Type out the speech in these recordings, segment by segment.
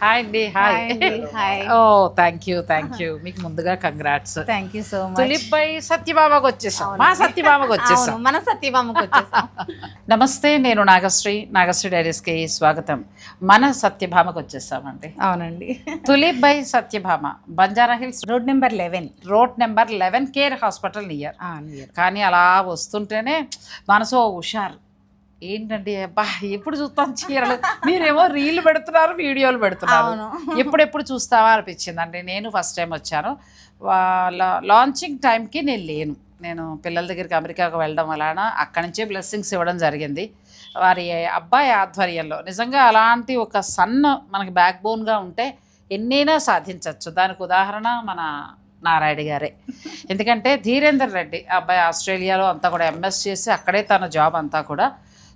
Hi అండి. Hi. Hi. Oh thank you మీకు ముందుగా congrats. Thank you so much. Tulip by సత్యభామకు వచ్చేసాం. మా సత్యభామకు వచ్చేసాం. అవును, మన సత్యభామకు వచ్చేసాం. నమస్తే, నేను నాగశ్రీ డైరీస్కి స్వాగతం. మన సత్యభామకు వచ్చేసామండి. అవునండి. Tulip by Satyabhama, Banjara hills, road number 11. Road number 11, care hospital near. కానీ అలా వస్తుంటేనే మనసు హుషారు. ఏంటండి అబ్బా ఎప్పుడు చూస్తాం చీరలు, మీరేమో రీల్ పెడుతున్నారు, వీడియోలు పెడుతున్నారు, ఎప్పుడెప్పుడు చూస్తావా అనిపించింది అండి. నేను ఫస్ట్ టైం వచ్చాను, లాంచింగ్ టైంకి నేను లేను. నేను పిల్లల దగ్గరికి అమెరికాకు వెళ్ళడం వలన అక్కడి నుంచే బ్లెస్సింగ్స్ ఇవ్వడం జరిగింది వారి అబ్బాయి ఆధ్వర్యంలో. నిజంగా అలాంటి ఒక సన్ మనకి బ్యాక్ బోన్గా ఉంటే ఎన్నైనా సాధించవచ్చు. దానికి ఉదాహరణ మన నారాయణ గారే. ఎందుకంటే ధీరేందర్ రెడ్డి అబ్బాయి ఆస్ట్రేలియాలో అంతా కూడా ఎంఎస్ చేసి అక్కడే తన జాబ్ అంతా కూడా.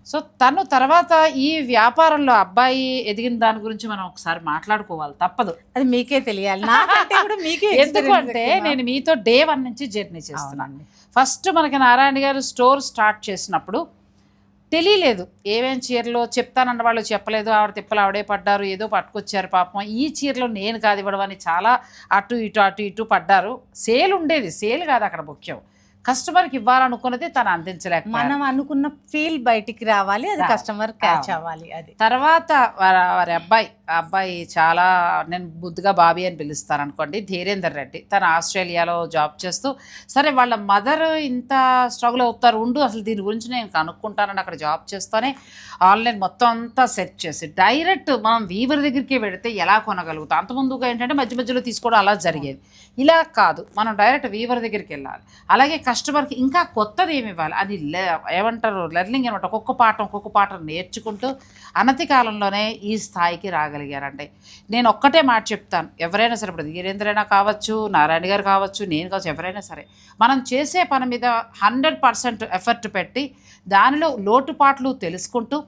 సో తను తర్వాత ఈ వ్యాపారంలో అబ్బాయి ఎదిగిన దాని గురించి మనం ఒకసారి మాట్లాడుకోవాలి, తప్పదు. అది మీకే తెలియాలి, నాకంటే కూడా మీకే. ఎందుకంటే నేను మీతో డే 1 నుంచి జర్నీ చేస్తున్నాను. ఫస్ట్ మనకి నారాయణ గారు స్టోర్ స్టార్ట్ చేసినప్పుడు తెలియలేదు ఏమేం చీరలో చెప్తానన్న వాళ్ళు చెప్పలేదు, ఆవిడ తిప్పలు ఆవిడే పడ్డారు, ఏదో పట్టుకొచ్చారు పాపం. ఈ చీరలో నేను కాదు ఇవ్వడం అని చాలా అటు ఇటు పడ్డారు. సేల్ ఉండేది, సేల్ కాదు అక్కడ ముఖ్యం, కస్టమర్కి ఇవ్వాలనుకున్నది తను అందించలేక, మనం అనుకున్న ఫీల్ బయటికి రావాలి, అది కస్టమర్ క్యాచ్ అవ్వాలి. అది తర్వాత వారి అబ్బాయి చాలా, నేను బుద్ధిగా బాబీ అని పిలుస్తాను అనుకోండి, ధీరేందర్ రెడ్డి. తను ఆస్ట్రేలియాలో జాబ్ చేస్తూ, సరే వాళ్ళ మదర్ ఇంత స్ట్రగుల్ అవుతారు, ఉండు అసలు దీని గురించి నేను కనుక్కుంటానని అక్కడ జాబ్ చేస్తూనే ఆన్లైన్ మొత్తం అంతా సెర్చ్ చేసి డైరెక్ట్ మనం వీవర్ దగ్గరికి వెళితే ఎలా కొనగలుగుతాం. అంతకుముందుగా ఏంటంటే మధ్యలో తీసుకోవడం అలా జరిగేది. ఇలా కాదు, మనం డైరెక్ట్ వీవర్ దగ్గరికి వెళ్ళాలి. అలాగే కస్టమర్కి ఇంకా కొత్తది ఏమి ఇవ్వాలి, అది ఏమంటారు లెర్నింగ్ అనమాట. ఒక్కొక్క పాఠం నేర్చుకుంటూ అనతి కాలంలోనే ఈ స్థాయికి రాగలిగారంటే. నేను ఒక్కటే మాట చెప్తాను, ఎవరైనా సరే, ఇప్పుడు ధీరేంద్రైనా కావచ్చు, నారాయణ గారు కావచ్చు, నేను కావచ్చు, ఎవరైనా సరే మనం చేసే పని మీద 100% ఎఫర్ట్ పెట్టి దానిలో లోటుపాట్లు తెలుసుకుంటూ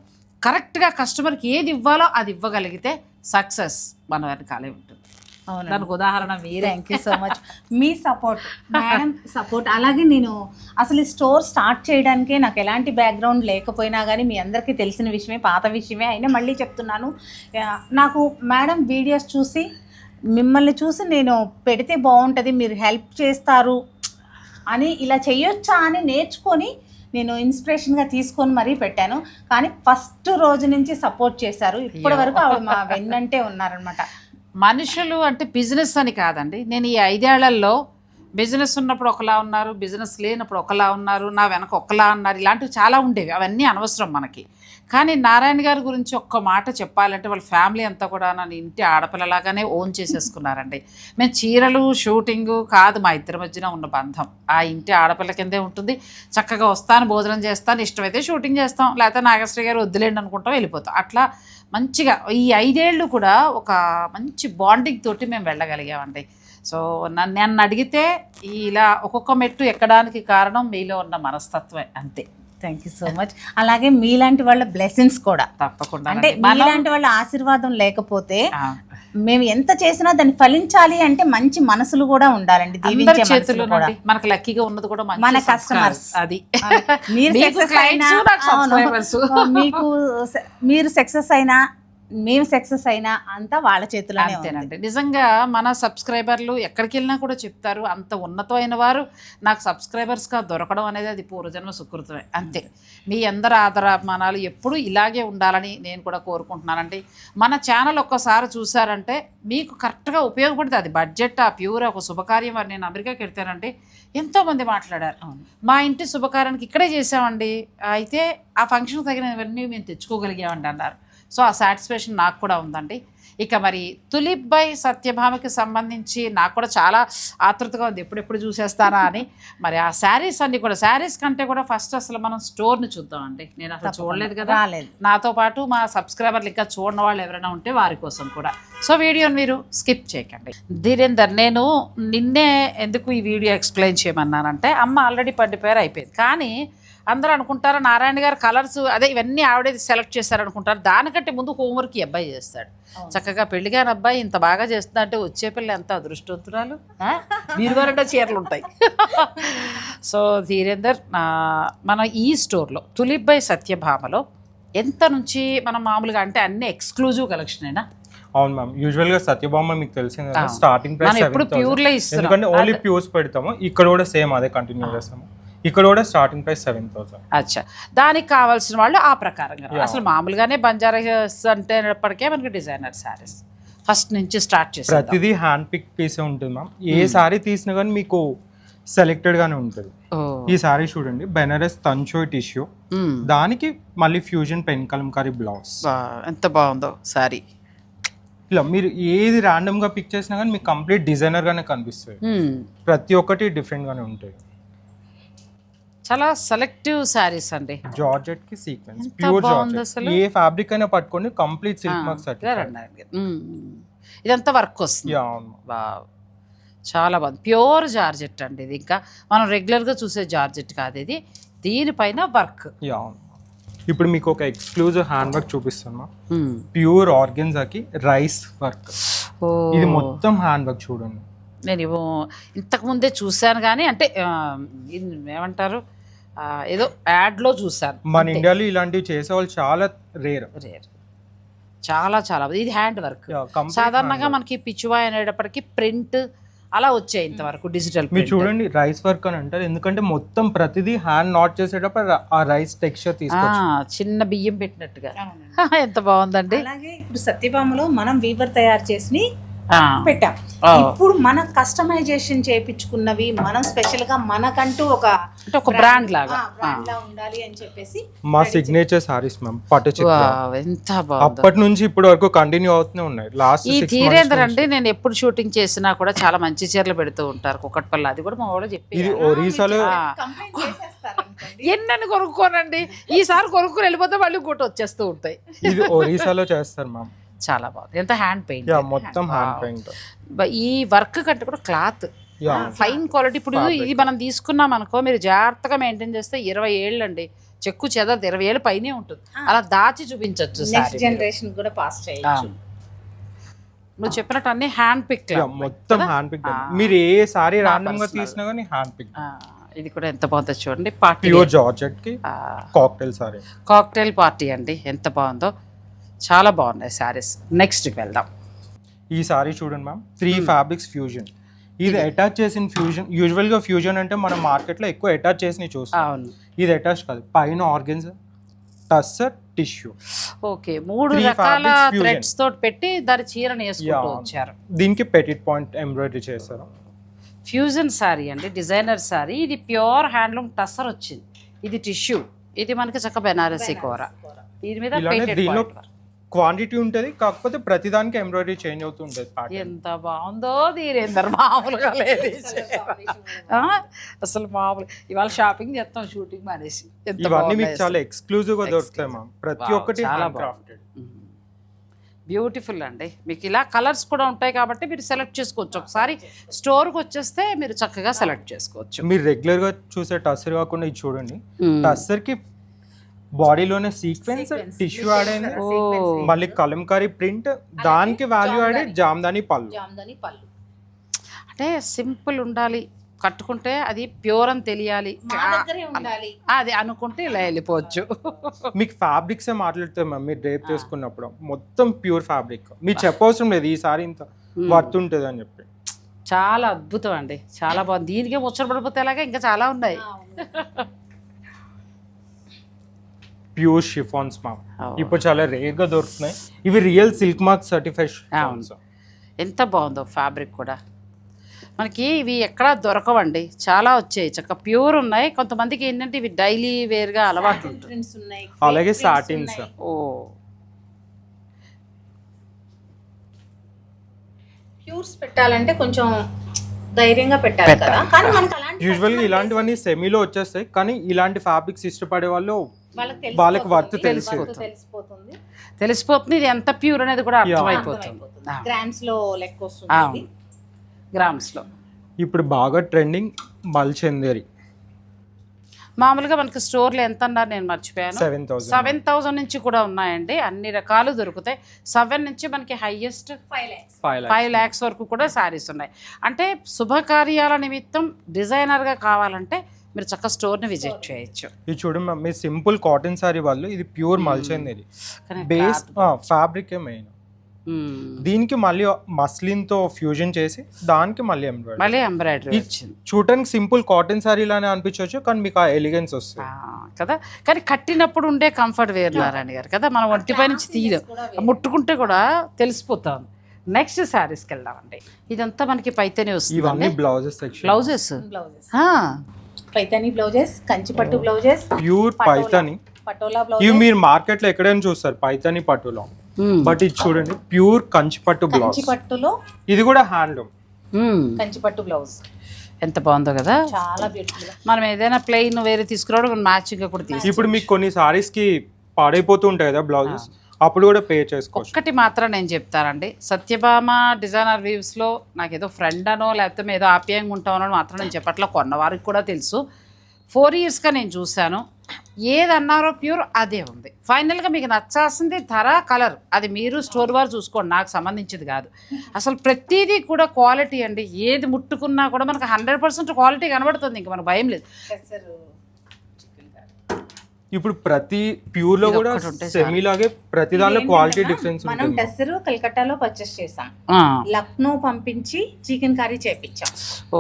కరెక్ట్గా కస్టమర్కి ఏది ఇవ్వాలో అది ఇవ్వగలిగితే సక్సెస్ మన వెనకాలే ఉంటుంది. అవును, దానికి ఉదాహరణ మీరే. Thank you so much. Me support, madam support. అలాగే నేను అసలు ఈ స్టోర్ స్టార్ట్ చేయడానికే నాకు ఎలాంటి బ్యాక్గ్రౌండ్ లేకపోయినా కానీ మీ అందరికీ తెలిసిన విషయమే, పాత విషయమే అయినా మళ్ళీ చెప్తున్నాను. నాకు మేడం వీడియోస్ చూసి, మిమ్మల్ని చూసి నేను పెడితే బాగుంటుంది, మీరు హెల్ప్ చేస్తారు అని, ఇలా చేయొచ్చా అని నేర్చుకొని నేను ఇన్స్పిరేషన్గా తీసుకొని మరీ పెట్టాను. కానీ ఫస్ట్ రోజు నుంచి సపోర్ట్ చేశారు, ఇప్పటి వరకు ఆవిడ మా వెన్నంటే ఉన్నారనమాట. మనుషులు అంటే బిజినెస్ అని కాదండి. నేను ఈ 5 ఏళ్లలో బిజినెస్ ఉన్నప్పుడు ఒకలా ఉన్నారు, బిజినెస్ లేనప్పుడు ఒకలా ఉన్నారు, నా వెనక ఒకలా ఉన్నారు, ఇలాంటివి చాలా ఉండేవి. అవన్నీ అనవసరం మనకి. కానీ నారాయణ గారి గురించి ఒక్క మాట చెప్పాలంటే వాళ్ళ ఫ్యామిలీ అంతా కూడా నన్ను ఇంటి ఆడపిల్లలాగానే ఓన్ చేసేసుకున్నారండి. మేము చీరలు షూటింగు కాదు మా ఇద్దరి మధ్యన ఉన్న బంధం, ఆ ఇంటి ఆడపిల్ల కిందే ఉంటుంది. చక్కగా వస్తాను, భోజనం చేస్తాను, ఇష్టమైతే షూటింగ్ చేస్తాం, లేకపోతే నాగశ్రీ గారు వద్దులేండి అనుకుంటాం, వెళ్ళిపోతాం. అట్లా మంచిగా ఈ 5 ఏళ్ళు కూడా ఒక మంచి బాండింగ్ తోటి మేము వెళ్ళగలిగామండి. సో నన్ను అడిగితే ఇలా ఒక్కొక్క మెట్టు ఎక్కడానికి కారణం మీలో ఉన్న మనస్తత్వమే, అంతే. Thank you so much. అలాగే మీలాంటి వాళ్ళ బ్లెస్సింగ్స్ కూడా తప్పకుండా. అంటే మీలాంటి వాళ్ళ ఆశీర్వాదం లేకపోతే మేము ఎంత చేసినా దాన్ని ఫలించాలి అంటే మంచి మనసులు కూడా ఉండాలండి, దీవించే మనసులు కూడా. మనకు లక్కీగా ఉన్నది కూడా మన కస్టమర్స్. అది మీరు సక్సెస్ అయినా, మీకు మీరు సక్సెస్ అయినా, మేము సక్సెస్ అయినా అంతా వాళ్ళ చేతిలోనే అంతేనండి. నిజంగా మన సబ్స్క్రైబర్లు ఎక్కడికి వెళ్ళినా కూడా చెప్తారు, అంత ఉన్నతమైన వారు నాకు సబ్స్క్రైబర్స్గా దొరకడం అనేది అది పూర్వజన్మ సుకృతమే, అంతే. మీ అందరి ఆదరాభిమానాలు ఎప్పుడూ ఇలాగే ఉండాలని నేను కూడా కోరుకుంటున్నానండి. మన ఛానల్ ఒక్కసారి చూసారంటే మీకు కరెక్ట్గా ఉపయోగపడుతుంది. అది బడ్జెట్ ఆ ప్యూర్ ఒక శుభకార్యం. మరి నేను అమెరికాకి వెళ్తానంటే ఎంతోమంది మాట్లాడారు, మా ఇంటి శుభకార్యానికి ఇక్కడే చేసామండి, అయితే ఆ ఫంక్షన్కి తగినవన్నీ మేము తెచ్చుకోగలిగామండి అన్నారు. సో ఆ సాటిస్ఫాక్షన్ నాకు కూడా ఉందండి. ఇక మరి తులిప్ బై సత్యభామకి సంబంధించి నాకు కూడా చాలా ఆతృతగా ఉంది, ఎప్పుడెప్పుడు చూసేస్తానా అని. మరి ఆ శారీస్ అన్నీ కూడా, శారీస్ కంటే కూడా ఫస్ట్ అసలు మనం స్టోర్ని చూద్దామండి. నేను అసలు చూడలేదు కదా, నాతో పాటు మా సబ్స్క్రైబర్లు ఇంకా చూడని వాళ్ళు ఎవరైనా ఉంటే వారి కోసం కూడా. సో వీడియోని మీరు స్కిప్ చేయకండి. ధీరేందర్, నేను నిన్నే ఎందుకు ఈ వీడియో ఎక్స్ప్లెయిన్ చేయమన్నానంటే, అమ్మ ఆల్రెడీ పండిపోయారు, అయిపోయింది. కానీ అందరూ అనుకుంటారు నారాయణ గారు కలర్స్ అదే ఇవన్నీ ఆవిడే సెలెక్ట్ చేశారనుకుంటారు. దానికంటే ముందు హోంవర్క్ ఈ అబ్బాయి చేస్తాడు. చక్కగా పెళ్లిగాని అబ్బాయి ఇంత బాగా చేస్తుందంటే వచ్చే పిల్ల ఎంత అదృష్టవంతురాలు, మీరు గారంటే చీరలు ఉంటాయి. సో ధీరేందర్, మన ఈ స్టోర్లో తులిప్ బై సత్యభామలో ఎంత నుంచి మనం మామూలుగా అంటే అన్ని ఎక్స్క్లూజివ్ కలెక్షన్ అయినా అవును మ్యామ్, యూజువల్ గా సత్యభామ మీకు తెలిసింది కదా, స్టార్టింగ్ ప్రైస్ మనం ఎప్పుడు ప్యూర్లే 7,000. ఇస్తున్నాం. ఎందుకంటే ఓన్లీ ప్యూర్స్ పెడతాము, ఇక్కడ కూడా సేమ్ అదే కంటిన్యూ చేస్తాము. ఇక్కడ కూడా స్టార్టింగ్ ప్రైస్ 7,000. అచ్చా, దానికి కావాల్సిన వాళ్ళు ఆ ప్రకారంగా అసలు మామూలుగానే బంజారాస్ అంటేప్పటికే మనకి డిజైనర్ శారీస్ ఫస్ట్ నుంచి స్టార్ట్ చేసి ప్రతిదీ హ్యాండ్ పిక్ పీసే ఉంటుంది మ్యామ్. ఏ సారీ తీసినా కానీ మీకు సెలెక్టెడ్ గానే ఉంటుంది. ఈ సారీ చూడండి, బెనారస్ తంచోయ్ టిష్యూ, దానికి మళ్ళీ ఫ్యూజన్ పెన్ కలంకారీ బ్లౌజ్. ఎంత బాగుందో సారీ. ఇలా మీరు ఏది ర్యాండమ్ గా పిక్ చేసినా కానీ మీకు కంప్లీట్ డిజైనర్ గానే కనిపిస్తుంది. ప్రతి ఒక్కటి డిఫరెంట్ గానే ఉంటాయి. చాలా సెలెక్టివ్ శారీస్ అండి. జార్జెట్ కి సీక్వెన్స్, ప్యూర్ జార్జెట్. ఏ ఫ్యాబ్రిక్ అయినా పట్టుకోండి, కంప్లీట్ సిల్క్ మార్క్ సర్టిఫైడ్. ఇదంతా వర్క్ వస్తుంది. చాలా బాగుంది, ప్యూర్ జార్జెట్ అండి. ఇది ఇంకా మనం రెగ్యులర్గా చూసే జార్జెట్ కాదు, ఇది దీనిపైన వర్క్. ఇప్పుడు మీకు ఒక ఎక్స్క్లూజివ్ హ్యాండ్ వర్క్ చూపిస్తాను, ప్యూర్ ఆర్గెన్జాకి రైస్ వర్క్. ఇది మొత్తం హ్యాండ్ వర్క్ చూడండి. నేను ఇంతకు ముందే చూశాను కానీ అంటే ఏమంటారు ఏదో యాడ్లో చూశాను. మన ఇండియాలో ఇలాంటివి చేసేవాళ్ళు చాలా రేర్. చాలా చాలా ఇది హ్యాండ్ వర్క్. సాధారణంగా మనకి పిచ్చువాయ్ అనేటప్పటికి ప్రింట్ అలా వచ్చాయి ఇంతవరకు డిజిటల్. మీరు చూడండి, రైస్ వర్క్ అని అంటారు ఎందుకంటే మొత్తం ప్రతిదీ హ్యాండ్ నాట్ చేసేటప్పుడు ఆ రైస్ టెక్స్చర్ తీసుకొచ్చి చిన్న బియ్యం పెట్టినట్టుగా ఎంత బాగుందండి. అలాగే ఇప్పుడు సత్యభామలో మనం వీవర్ తయారు చేసి పెట్టాం. ఇప్పుడు మనం కస్టమైజేషన్ చేయించుకున్నవి మనం స్పెషల్ గా మనకంటూ ఒక బ్రాండ్ లాగా ఉండాలి అని చెప్పేసి మా సిగ్నేచర్ సారీస్ మ్యామ్, పట్టు చిత్రాలు. ఎంత బాగుంది. అప్పటి నుంచి ఇప్పటి వరకు కంటిన్యూ అవుతూనే ఉన్నాయి. లాస్ట్ ఈ ధీరేందర్ అంటే నేను ఎప్పుడు షూటింగ్ చేసినా కూడా చాలా మంచి చీరలు పెడుతూ ఉంటారు కుక్కట్పల్లి. అది కూడా మా వాళ్ళు చెప్పి ఇది ఒరిస్సాలో ఎన్నని కొనుక్కోనండి, ఈసారి కొనుక్కొని వెళ్ళిపోతే మళ్ళీ ఇంకోటి వచ్చేస్తూ ఉంటాయి. ఇది ఒరిస్సాలో చేస్తారు మ్యామ్. చాలా బాగుంది, ఎంత హ్యాండ్ పెయింట్. మొత్తం హ్యాండ్ పెయింట్. ఈ వర్క్ కంటే కూడా క్లాత్ ఫైన్ క్వాలిటీ. ఇప్పుడు ఇది మనం తీసుకున్నాం అనుకో, మీరు జాగ్రత్తగా మెయింటైన్ చేస్తే 20 ఏళ్ళు అండి, చెక్కు చెదరదు, 20 ఏళ్ళు పైనే ఉంటుంది. అలా దాచి చూపించవచ్చు, నెక్స్ట్ జనరేషన్ కూడా పాస్ చేయొచ్చు. నువ్వు చెప్పినట్టు అన్ని హ్యాండ్ పిక్, మొత్తం హ్యాండ్ పిక్. మీరు ఏ సారీ రాండమ్ గా తీసినా కానీ హ్యాండ్ పిక్. ఇది కూడా ఎంత బాగుందో చూడండి, ప్యూర్ జార్జెట్ కి కాక్టైల్ సారీ, కాక్టైల్ పార్టీ అండి, ఎంత బాగుందో. చాలా బాగున్నాయి శారీస్. నెక్స్ట్కి వెళ్దాం. ఈ సారీ చూడండి మ్యామ్, 3 ఫ్యాబ్రిక్స్ ఫ్యూజన్. ఇది అటాచ్ చేసిన ఫ్యూజన్. యూజువల్ గా ఫ్యూజన్ అంటే మనం మార్కెట్ లో ఎక్కువ అటాచ్ చేసి చూస్తాం. ఇది అటాచ్ కాదు, పైన ఆర్గెన్జా, టస్సర్, టిష్యూ. ఓకే, 3 రకాల థ్రెడ్స్ తోటి పెట్టి దాని చీరని వేసుకుంటూ వచ్చారు. దీనికి పెటిట్ పాయింట్ ఎంబ్రాయిడరీ చేస్తారు. ఫ్యూజన్ సారీ అండి, డిజైనర్ సారీ. ఇది ప్యూర్ హ్యాండ్లూమ్ టస్సర్ వచ్చింది. ఇది టిష్యూ, ఇది మనకి చక్క బెనారసీ కూర. దీని మీద దీనిలో క్వాంటిటీ ఉంటుంది, కాకపోతే ప్రతిదానికి ఎంబ్రాయిడరీ చేంజ్ అవుతూ ఉంటుంది. ఎంత బాగుందో ధీరేందర్, మామూలుగా లేదు అసలు. మామూలు ఇవాళ షాపింగ్ చేస్తాం, షూటింగ్ మానేసి. ఇవన్నీ మీకు చాలా ఎక్స్క్లూజివ్ గా దొరుకుతాయి మ్యామ్, ప్రతి ఒక్కటి హ్యాండ్ క్రాఫ్టెడ్. బ్యూటిఫుల్ అండి. మీకు ఇలా కలర్స్ కూడా ఉంటాయి కాబట్టి మీరు సెలెక్ట్ చేసుకోవచ్చు. ఒకసారి స్టోర్కి వచ్చేస్తే మీరు చక్కగా సెలెక్ట్ చేసుకోవచ్చు. మీరు రెగ్యులర్ గా చూసే టస్సర్ కాకుండా ఇది చూడండి, టస్సర్ కి బాడీలోనే సీక్వెన్స్, టిష్యూ యాడ్ అయింది, మళ్ళీ కలంకారీ ప్రింట్, దానికి వాల్యూ యాడ్ జామ్దాని పళ్ళు. అంటే సింపుల్ ఉండాలి, కట్టుకుంటే అది ప్యూర్ అని తెలియాలి, అది అనుకుంటే ఇలా వెళ్ళిపోవచ్చు. మీకు ఫ్యాబ్రిక్స్ మాట్లాడుతాం మ్యామ్, మీరు డ్రేప్ చేసుకున్నప్పుడు మొత్తం ప్యూర్ ఫ్యాబ్రిక్. మీరు చెప్పవసరం లేదు ఈ సారీ ఇంత వర్త్ ఉంటుంది అని చెప్పి. చాలా అద్భుతం అండి, చాలా బాగుంది. దీనికే ముచ్చట పడిపోతే ఎలాగా, ఇంకా చాలా ఉన్నాయి. ప్యూర్ షిఫాన్స్ మ్యామ్, ఇప్పుడు చాలా రేర్ గా దొరుకుతున్నాయి. ఇవి రియల్ సిల్క్ మార్క్ సర్టిఫైడ్. ఎంత బాగుందో ఫ్యాబ్రిక్ కూడా. మనకి ఇవి ఎక్కడా దొరకవండి, చాలా వచ్చాయి, చక్క ప్యూర్ ఉన్నాయి. కొంతమందికి ఏంటంటే ఇవి డైలీ వేర్ గా అలవాటు ఉంటుంది. అలాగే సాటిన్స్. ప్యూర్స్ పెట్టాలంటే కొంచెం ధైర్యంగా పెట్టాలి కదా, కానీ మనకి అలాంటి యూజువల్ గా ఇలాంటివన్నీ సెమీలో వచ్చేస్తాయి, కానీ ఇలాంటి ఫ్యాబ్రిక్స్ ఇష్టపడే వాళ్ళు వాళ్ళకి వర్త్ తెలిసిపోతుంది. ఇది ఎంత ప్యూర్ అనేది కూడా అర్థమైపోతుంది. గ్రామ్స్ లో లెక్క వస్తుంది. గ్రామ్స్ లో ఇప్పుడు బాగా ట్రెండింగ్ మల్చందేరి. మామూలుగా మనకి స్టోర్లో ఎంత అన్నారు నేను మర్చిపోయాను. 7,000 నుంచి కూడా ఉన్నాయండి, అన్ని రకాలు దొరుకుతాయి. 7 నుంచి మనకి హైయెస్ట్ 5 lakhs వరకు కూడా శారీస్ ఉన్నాయి. అంటే శుభకార్యాల నిమిత్తం డిజైనర్గా కావాలంటే మీరు చక్క స్టోర్ని విజిట్ చేయొచ్చు. ఇది చూడండి, మీ సింపుల్ కాటన్ సారీ వాళ్ళు, ఇది ప్యూర్ మల్చందేరి బేస్ ఫ్యాబ్రిక్ మెయిన్. దీనికి మళ్ళీ మస్లిన్ తో ఫ్యూజన్ చేసి దానికి మళ్ళీ ఎంబ్రాయిడరీ. మళ్ళీ ఎంబ్రాయిడరీ వచ్చింది చూడటానికి సింపుల్ కాటన్ సారీ లానే అనిపించవచ్చు, కానీ మీకు ఆ ఎలిగెన్స్ వస్తుంది కదా. కానీ కట్టినప్పుడు ఉండే కంఫర్ట్ వేరు నారాయణ గారు కదా, మనం ఒంటిపై నుంచి తీయదు, ముట్టుకుంటే కూడా తెలిసిపోతాం. నెక్స్ట్ శారీస్కి వెళ్దామండి. ఇదంతా మనకి పైతేనే వస్తుంది. ఇవన్నీ blouses section. Blouses Paithani blouses, కంచిపట్టు బ్లౌజెస్, ప్యూర్ పైతాని. పటోలా ఇవి బ్లౌజ్. మీరు మార్కెట్ లో ఎక్కడైనా చూస్తారు పైతాని పట్టులో, బట్ ఇది చూడండి ప్యూర్ కంచిపట్టు బ్లౌజ్. కంచిపట్టులో ఇది కూడా హ్యాండ్లూమ్ కంచిపట్టు బ్లౌజ్. ఎంత బాగుందో కదా, చాలా బ్యూటిఫుల్ గా. మనం ఏదైనా ప్లెయిన్ వేరే తీసుకురావడం మనం మ్యాచింగ్ కూడా తీసి. ఇప్పుడు మీకు కొన్ని సారీస్ కి పాడైపోతూ ఉంటాయి కదా బ్లౌజెస్, అప్పుడు కూడా పే చేసుకోవచ్చు. ఒక్కటి మాత్రం నేను చెప్తానండి, సత్యభామ డిజైనర్ వీవ్స్లో నాకు ఏదో ఫ్రెండ్ అనో లేకపోతే ఏదో ఆప్యాయంగా ఉంటామనో మాత్రం నేను చెప్పట్లా, కొన్నవారికి కూడా తెలుసు. 4 yearsగా నేను చూశాను, ఏదన్నారో ప్యూర్ అదే ఉంది. ఫైనల్గా మీకు నచ్చాల్సింది ధర, కలర్, అది మీరు స్టోర్ వారు చూసుకోండి, నాకు సంబంధించింది కాదు. అసలు ప్రతిదీ కూడా క్వాలిటీ అండి, ఏది ముట్టుకున్నా కూడా మనకు 100% క్వాలిటీ కనబడుతుంది, ఇంకా మనకు భయం లేదు. ఇప్పుడు ప్రతి ప్యూర్ లో కూడా సెమీ లాగే ప్రతి దానిలో క్వాలిటీ డిఫరెన్స్ మనం ఉంటుంది. టెస్సర్ కలకట్టాలో పర్చేస్ చేసాం, లక్నో పంపించి చికెన్ కర్రీ చేపించాం. ఓ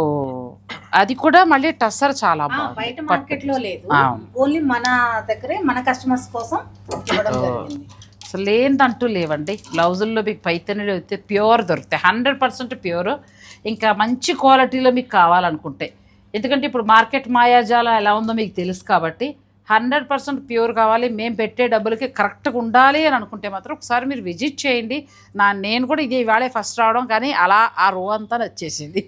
అది కూడా మళ్ళీ టస్సర్ చాలా బాగుంది, బయట మార్కెట్ లో లేదు, ఓన్లీ మన దగ్గరే మన కస్టమర్స్ కోసం ఇవ్వడం జరిగింది. అసలు లేదంటూ లేవండి. బ్లౌజుల్లో మీకు పైతనీలు అయితే ప్యూర్ దొరుకుతాయి, 100% ప్యూర్. ఇంకా మంచి క్వాలిటీలో మీకు కావాలనుకుంటే, ఎందుకంటే ఇప్పుడు మార్కెట్ మాయాజాలం ఎలా ఉందో మీకు తెలుసు కాబట్టి 100% ప్యూర్ కావాలి, మేము పెట్టే డబ్బులకి కరెక్ట్గా ఉండాలి అని అనుకుంటే మాత్రం ఒకసారి మీరు విజిట్ చేయండి. నేను కూడా ఇది ఇవాళే ఫస్ట్ రావడం, కానీ అలా ఆ రో అంతా నచ్చేసింది.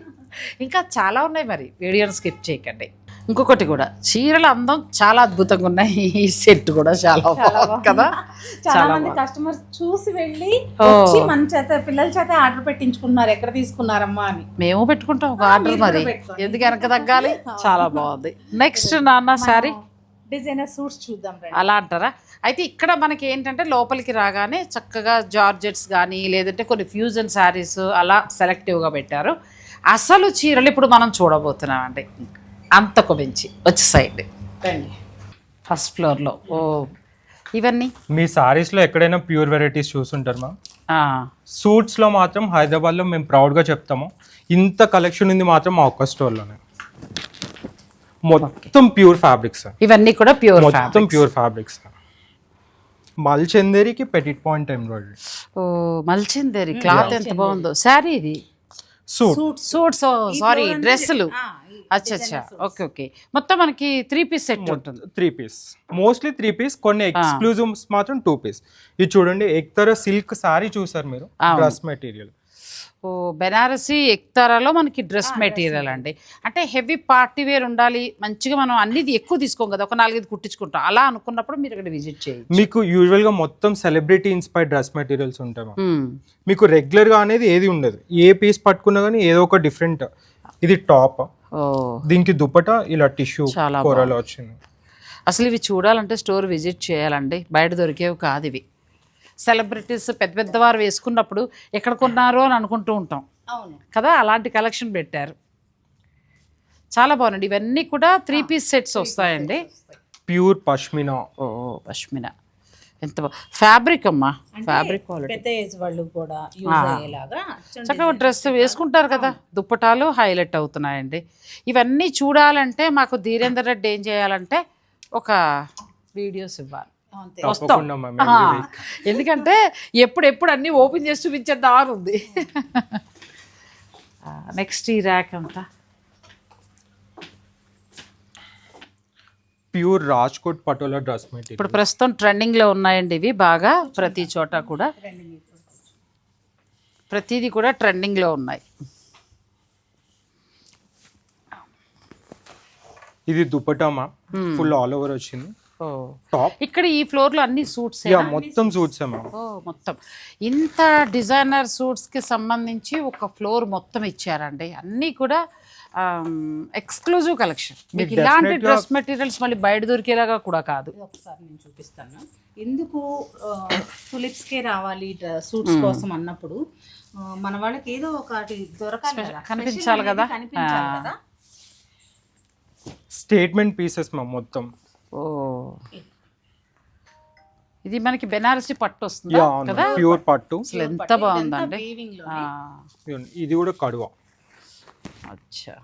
ఇంకా చాలా ఉన్నాయి, మరి వీడియోని స్కిప్ చేయకండి. ఇంకొకటి కూడా, చీరల అందం చాలా అద్భుతంగా ఉన్నాయి, ఈ సెట్ కూడా చాలా బాగుంది కదా. చాలా మంది కస్టమర్స్ చూసి వెళ్ళి వచ్చి మన చేత పిల్లల చేత ఆర్డర్ పెట్టించుకున్నారు, ఎక్కడ తీసుకున్నారమ్మా అని. మేము పెట్టుకుంటాం ఒక ఆర్డర్, మరి ఎందుకు వెనక తగ్గాలి. చాలా బాగుంది. నెక్స్ట్ నాన్న శారీ డిజైనర్ సూట్స్ చూద్దాం. అలా అంటారా? అయితే ఇక్కడ మనకి ఏంటంటే లోపలికి రాగానే చక్కగా జార్జెట్స్ కానీ లేదంటే కొన్ని ఫ్యూజన్ శారీస్ అలా సెలెక్టివ్గా పెట్టారు. అసలు చీరలు ఇప్పుడు మనం చూడబోతున్నామండి, అంతకు మించి వచ్చేసాయండి. ఫస్ట్ ఫ్లోర్లో ఓ ఇవన్నీ మీ సారీస్ లో ఎక్కడైనా ప్యూర్ వెరైటీస్ చూసుంటారు మ్యామ్. సూట్స్ లో మాత్రం హైదరాబాద్ లో మేము ప్రౌడ్ గా చెప్తాము, ఇంత కలెక్షన్ ఉంది మాత్రం మా ఒక్క స్టోర్ లోనే. మొత్తం ప్యూర్ ఫ్యాబ్రిక్స్, ఇవన్నీ కూడా ప్యూర్, మొత్తం ప్యూర్ ఫ్యాబ్రిక్స్. మల్చందేరికి పెటిట్ పాయింట్ ఎంబ్రాయిడరీ. ఓ మల్చిందేరి క్లాత్ ఎంత బాగుందో. శారీ ఇది సూట్స్, సారీ డ్రెస్సులు. అచ్చా ఓకే ఓకే. మొత్తం మనకి 3 piece సెట్ ఉంటుంది. 3 piece, మోస్ట్లీ 3 piece, కొన్ని ఎక్స్క్లూజివ్స్ మాత్రం 2 piece. ఇది చూడండి, ఎక్తర సిల్క్ సారీ చూసారు మీరు, డ్రెస్ మెటీరియల్. ఓ బెనారసీ ఎక్తారాలో మనకి డ్రెస్ మెటీరియల్ అండి. అంటే హెవీ పార్టీ వేర్ ఉండాలి, మంచిగా మనం అన్ని ఎక్కువ తీసుకోం కదా, ఒక 4-5 కుట్టించుకుంటాం, అలా అనుకున్నప్పుడు మీరు ఇక్కడ విజిట్ చేయండి. మీకు యూజువల్ గా మొత్తం సెలబ్రిటీ ఇన్స్పైర్డ్ డ్రెస్ మెటీరియల్స్ ఉంటాయి. మీకు రెగ్యులర్ గా అనేది ఏది ఉండదు, ఏ పీస్ పట్టుకున్నా కానీ ఏదో ఒక డిఫరెంట్. ఇది టాప్, దీనికి దుపట్టా ఇలా టిష్యూ కూరలో వచ్చింది. అసలు ఇవి చూడాలంటే స్టోర్ విజిట్ చేయాలండి, బయట దొరికేవి కాదు ఇవి. సెలబ్రిటీస్ పెద్ద పెద్దవారు వేసుకున్నప్పుడు ఎక్కడ కొన్నారు అని అనుకుంటూ ఉంటాం కదా, అలాంటి కలెక్షన్ పెట్టారు. చాలా బాగుంది. ఇవన్నీ కూడా 3 piece సెట్స్ వస్తాయండి. ప్యూర్ పష్మినా. ఓ పష్మినా ఎంత ఫ్యాబ్రిక్ అమ్మా, ఫ్యాబ్రిక్ క్వాలిటీ. పెద్ద ఏజ్ వాళ్ళు కూడా యూజ్ అయ్యేలాగా చక్కగా డ్రెస్ వేసుకుంటారు కదా, దుప్పటాలు హైలైట్ అవుతున్నాయండి. ఇవన్నీ చూడాలంటే మాకు ధీరేందర్ రెడ్డి ఏం చేయాలంటే ఒక వీడియోస్ ఇవ్వాలి, వస్తాం. ఎందుకంటే ఎప్పుడెప్పుడు అన్నీ ఓపెన్ చేసి చూపించేద్దాం అని ఉంది. నెక్స్ట్ ఈ ర్యాక్ అంతా pure Rajkot patola dress material. ఇప్పుడు ప్రస్తుతం ట్రెండింగ్లో ఉన్నాయండి ఇవి బాగా, ప్రతి చోట కూడా ప్రతిదీ కూడా ట్రెండింగ్లో ఉన్నాయి. ఇది దుపట్టా ఫుల్ ఆల్ ఓవర్ వచ్చింది. టాప్ ఇక్కడ ఈ ఫ్లోర్ లో అన్ని సూట్స్, మొత్తం సూట్స్. మొత్తం ఇంత డిజైనర్ సూట్స్ కి సంబంధించి ఒక ఫ్లోర్ మొత్తం ఇచ్చారండి. అన్నీ కూడా ఎక్స్క్లూజివ్ కలెక్షన్. మీకు ఇలాంటి డ్రెస్ మెటీరియల్స్ మళ్ళీ బయట దొరికేలాగా కూడా కాదు. ఒకసారి నేను చూపిస్తాను. ఎందుకు తులిప్స్కే రావాలి సూట్స్ కోసం అన్నప్పుడు మన వాళ్ళకి ఏదో ఒకటి దొరకాలి, కనిపించాలి కదా. స్టేట్మెంట్ పీసెస్ మొత్తం. ఓ ఇది మనకి బెనారసి పట్టు వస్తుంది కదా, ప్యూర్ పట్టు. అసలు ఎంత బాగుందండి. ఇదిగోండి, ఇది కూడా కడువ. అచ్చా,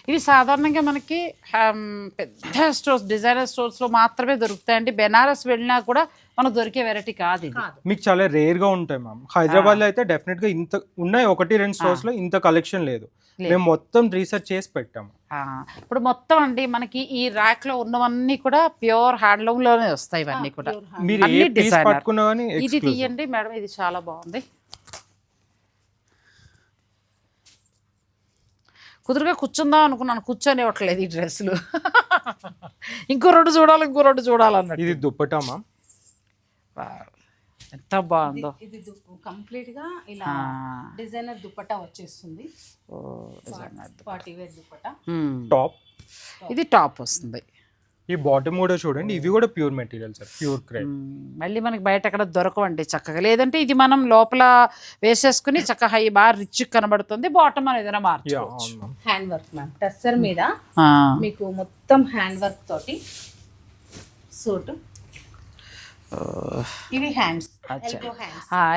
ఇవి సాధారణంగా మనకి పెద్ద స్టోర్స్, డిజైనర్ స్టోర్స్లో మాత్రమే దొరుకుతాయండి. బెనారస్ వెళ్ళినా కూడా మనకు దొరికే వెరైటీ కాదు ఇది. మీకు చాలా రేర్ గా ఉంటాయి మ్యామ్. హైదరాబాద్ లో అయితే డెఫినెట్ గా ఇంత ఉన్నాయి, 1-2 స్టోర్స్ లో ఇంత కలెక్షన్ లేదు. మేము మొత్తం రీసెర్చ్ చేసి పెట్టాము. ఇప్పుడు మొత్తం అండి మనకి ఈ ర్యాక్ లో ఉన్నవన్నీ కూడా ప్యూర్ హ్యాండ్లూమ్ లోనే వస్తాయి. ఇవన్నీ కూడా మీరు ఏ పీస్ పట్టుకున్నా కానీ ఇది తీయండి మేడం, ఇది చాలా బాగుంది. కుదురుగా కూర్చుందాం అనుకున్నాను, కూర్చొనివ్వట్లేదు ఈ డ్రెస్సులు. ఇంకో రెండు చూడాలన్నట్టు. ఇది దుప్పటా మ్యామ్, ఎంత బాగుందో. ఇది కంప్లీట్ గా ఇలా డిజైనర్ దుపట్టా వచ్చేస్తుంది. Party wear dupatta. టాప్, ఇది టాప్ వస్తుంది. ఈ బాటమ్ కూడా చూడండి, ఇవి కూడా pure material sir, pure crepe. మళ్ళీ మనకి బయట ఎక్కడ దొరకవండి చక్కగా. లేదంటే ఇది మనం లోపల వేసేసుకుని చక్కగా హై బాగా రిచ్ కనబడుతుంది. బాటమ్ అనేది ఏదైనా మార్చుకోవచ్చు. హ్యాండ్ వర్క్ మ్యామ్, టస్సర్ మీద మీకు మొత్తం హ్యాండ్ వర్క్ తోటి సూట్. ఇవి హ్యాండ్స్,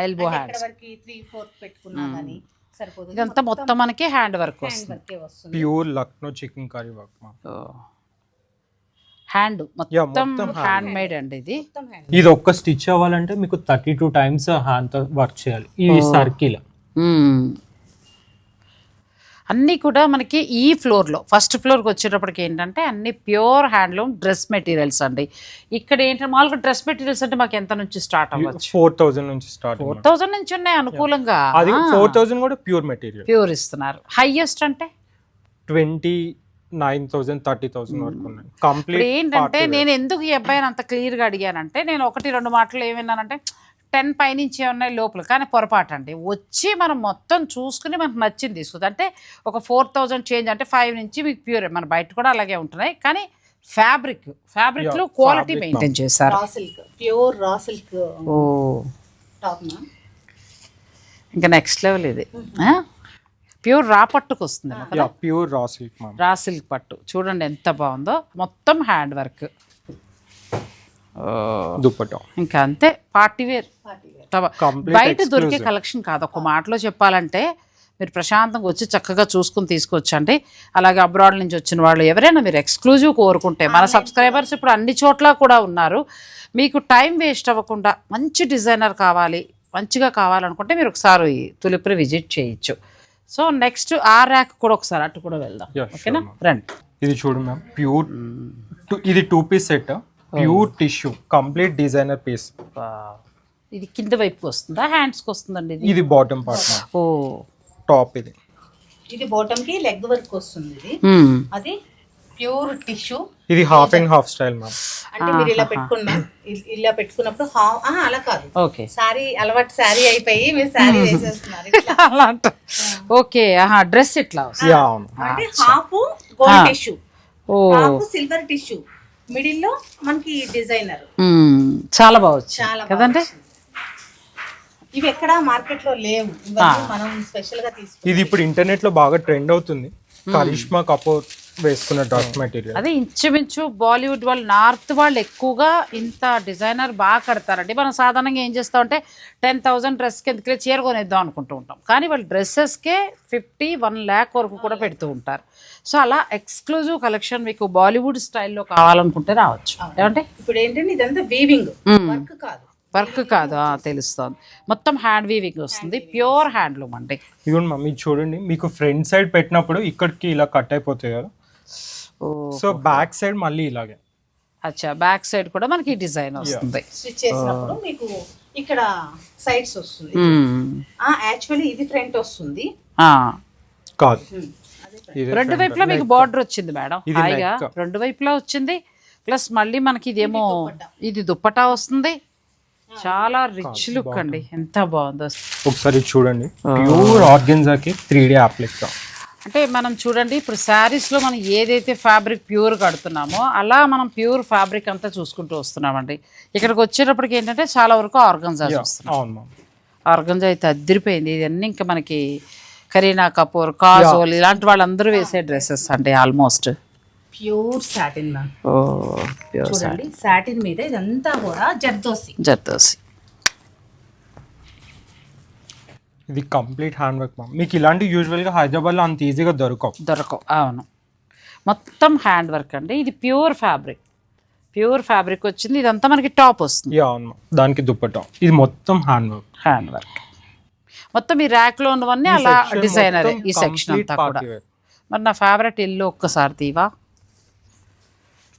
ఎల్బో హ్యాండ్స్. 3/4 పెట్టుకున్నా కానీ సరిపోతుంది. ఇదంతా మొత్తం మనకి హ్యాండ్ వర్క్ వస్తుంది. Pure Lucknow chicken curry work. Hand మొత్తం హ్యాండ్ మేడ్ అండి ఇది. ఇది ఒక్క స్టిచ్ అవ్వాలంటే మీకు 32 టైమ్స్ హ్యాండ్ తో వర్క్ చేయాలి. ఈ సర్కిల్ అన్నీ కూడా మనకి ఈ ఫ్లోర్లో, ఫస్ట్ ఫ్లోర్కి వచ్చేటప్పటికి ఏంటంటే అన్ని ప్యూర్ హ్యాండ్లూమ్ డ్రెస్ మెటీరియల్స్ అండి. ఇక్కడ ఏంటంటే మామూలుగా డ్రెస్ మెటీరియల్స్ అంటే మాకు ఎంత నుంచి స్టార్ట్ అవ్వచ్చు? 4,000 నుంచి స్టార్ట్. 4,000 నుంచి ఉన్నాయి అనుకూలంగా. 4,000 కూడా ప్యూర్ మెటీరియల్, ప్యూర్ ఇస్తున్నారు. హైయెస్ట్ అంటే 29,000 30,000 వరకు ఉన్నాయి కంప్లీట్. ఏంటంటే నేను ఎందుకు ఈ అబ్బాయిని అంత క్లియర్గా అడిగానంటే, నేను 1-2 మాటలు ఏమన్నానంటే 10 పైనుంచి ఏమన్నాయి లోపల, కానీ పొరపాటు అండి. వచ్చి మనం మొత్తం చూసుకుని మనకు నచ్చింది తీసుకుంది. అంటే ఒక 4,000 చేంజ్ అంటే 5 నుంచి మీకు ప్యూర్. మన బయట కూడా అలాగే ఉంటున్నాయి, కానీ ఫ్యాబ్రిక్ లో క్వాలిటీ మెయింటైన్ చేశారు. Pure raw silk. ఓ ఇంకా నెక్స్ట్ లెవెల్ ఇది. ప్యూర్ రా పట్టుకు వస్తుంది, ప్యూర్ రా సిల్క్ పట్టు. చూడండి ఎంత బాగుందో, మొత్తం హ్యాండ్ వర్క్ దుపట్టా. ఇంకా అంతే, పార్టీ వేర్. బయట దొరికే కలెక్షన్ కాదు. ఒక మాటలో చెప్పాలంటే మీరు ప్రశాంతంగా వచ్చి చక్కగా చూసుకుని తీసుకొచ్చండి. అలాగే అబ్రాడ్ నుంచి వచ్చిన వాళ్ళు ఎవరైనా మీరు ఎక్స్క్లూజివ్ కోరుకుంటే, మన సబ్స్క్రైబర్స్ ఇప్పుడు అన్ని చోట్ల కూడా ఉన్నారు. మీకు టైం వేస్ట్ అవ్వకుండా మంచి డిజైనర్ కావాలి, మంచిగా కావాలనుకుంటే మీరు ఒకసారి తులిప్రి విజిట్ చేయొచ్చు. సో నెక్స్ట్ ఆ ర్యాక్ కూడా ఒకసారి అటు కూడా వెళ్దాం, ఓకేనా? రండి. ఇది చూడు మ్యామ్, ప్యూర్. ఇది 2 piece set, pure tissue, complete designer piece. ఇది కింద వైపు వస్తుందా, హ్యాండ్స్ కి వస్తుందండి? ఇది బాటమ్ పార్ట్. ఓ టాప్ ఇది బాటమ్ కి లెగ్ వర్క్ వస్తుంది. ఇది అది ప్యూర్ టిష్యూ. ఇది half and half style ma'am. అంటే మీరు ఇలా పెట్టుకున్నా, ఇలా పెట్టుకున్నప్పుడు అలా కాదు, ఓకే సారీ అలవాటు సారీ అయిపోయి మీరు సారీ వేసేస్తున్నారు అలా అంట. ఓకే, డ్రెస్ ఇట్లా అంటే half gold tissue, half silver tissue, middle లో మనకి డిజైనర్. చాలా బాగుంది కదండి. ఇవి ఎక్కడ మార్కెట్ లో లేవు, ఇవన్నీ మనం స్పెషల్ గా తీసుకుంటాం. ఇది ఇప్పుడు ఇంటర్నెట్ లో బాగా ట్రెండ్ అవుతుంది. కరిష్మా కపూర్ వేసుకున్న డ్రెస్ మెటీరియల్. అదే ఇంచుమించు బాలీవుడ్ వాళ్ళు, నార్త్ వాళ్ళు ఎక్కువగా ఇంత డిజైనర్ బాగా కడతారండి. మనం సాధారణంగా ఏం చేస్తామంటే 10,000 డ్రెస్కి ఎందుకు చీర కొనేద్దాం అనుకుంటూ ఉంటాం, కానీ వాళ్ళు డ్రెస్సెస్కే 50-1 lakh వరకు కూడా పెడుతూ ఉంటారు. సో అలా ఎక్స్క్లూజివ్ కలెక్షన్ మీకు బాలీవుడ్ స్టైల్లో కావాలనుకుంటే రావచ్చు. ఏమంటే ఇప్పుడు ఏంటంటే ఇదంతా వీవింగ్ వర్క్ కాదు, తెలుస్తుంది. మొత్తం హ్యాండ్ వీవింగ్ వస్తుంది, ప్యూర్ హ్యాండ్లూమ్ అండి. ఇదిగోండి మమ్మీ చూడండి, మీకు ఫ్రంట్ సైడ్ పెట్టినప్పుడు ఇక్కడికి ఇలా కట్ అయిపోతాయి కదా, సో బ్యాక్ సైడ్ మళ్ళీ ఇలాగే. అచ్చా, బ్యాక్ సైడ్ కూడా మనకి డిజైన్ వస్తుంది. స్టిచ్ చేసినప్పుడు మీకు ఇక్కడ సైడ్స్ వస్తుంది. యాక్చువల్లీ ఇది ఫ్రంట్ వస్తుంది కాదు, రెండు వైపులా మీకు బార్డర్ వచ్చింది మేడం, హాయిగా రెండు వైపులా వచ్చింది. ప్లస్ మళ్ళీ మనకి ఇదేమో ఇది దుప్పటా వస్తుంది. చాలా రిచ్ లుక్ అండి, ఎంత బాగుందో ఒకసారి చూడండి. ప్యూర్ ఆర్గెన్జాకి 3D అప్లిక్. అంటే మనం చూడండి, ఇప్పుడు శారీస్లో మనం ఏదైతే ఫ్యాబ్రిక్ ప్యూర్ కడుతున్నామో అలా మనం ప్యూర్ ఫ్యాబ్రిక్ అంతా చూసుకుంటూ వస్తున్నామండి. ఇక్కడికి వచ్చేటప్పటికి ఏంటంటే చాలా వరకు ఆర్గంజా చూస్తున్నాం. ఆర్గంజా అయితే అద్దరిపోయింది. ఇవన్నీ ఇంకా మనకి కరీనా కపూర్, కాజోల్ ఇలాంటి వాళ్ళందరూ వేసే డ్రెస్సెస్ అండి. Almost pure satin ma'am. ఓ ప్యూర్ చూడండి సాటిన్ మీద ఇదంతా కూడా జర్దోసి. జర్దోసి. ఇది కంప్లీట్ హ్యాండ్ వర్క్ మ్యామ్. మీకు ఇలాంటి యూజువల్గా హైదరాబాద్లో అంత ఈజీగా దొరకవు. అవును, మొత్తం హ్యాండ్ వర్క్ అండి. ఇది ప్యూర్ ఫ్యాబ్రిక్ వచ్చింది. ఇదంతా మనకి టాప్ వస్తుంది. అవును, దానికి దుప్పటా. ఇది మొత్తం హ్యాండ్ వర్క్. మొత్తం ఈ ర్యాక్లో ఉన్నవన్నీ అలా డిజైనర్. ఈ సెక్షన్ అంతా కూడా. మరి నా ఫేవరెట్ ఎల్లో ఒక్కసారి తీవా.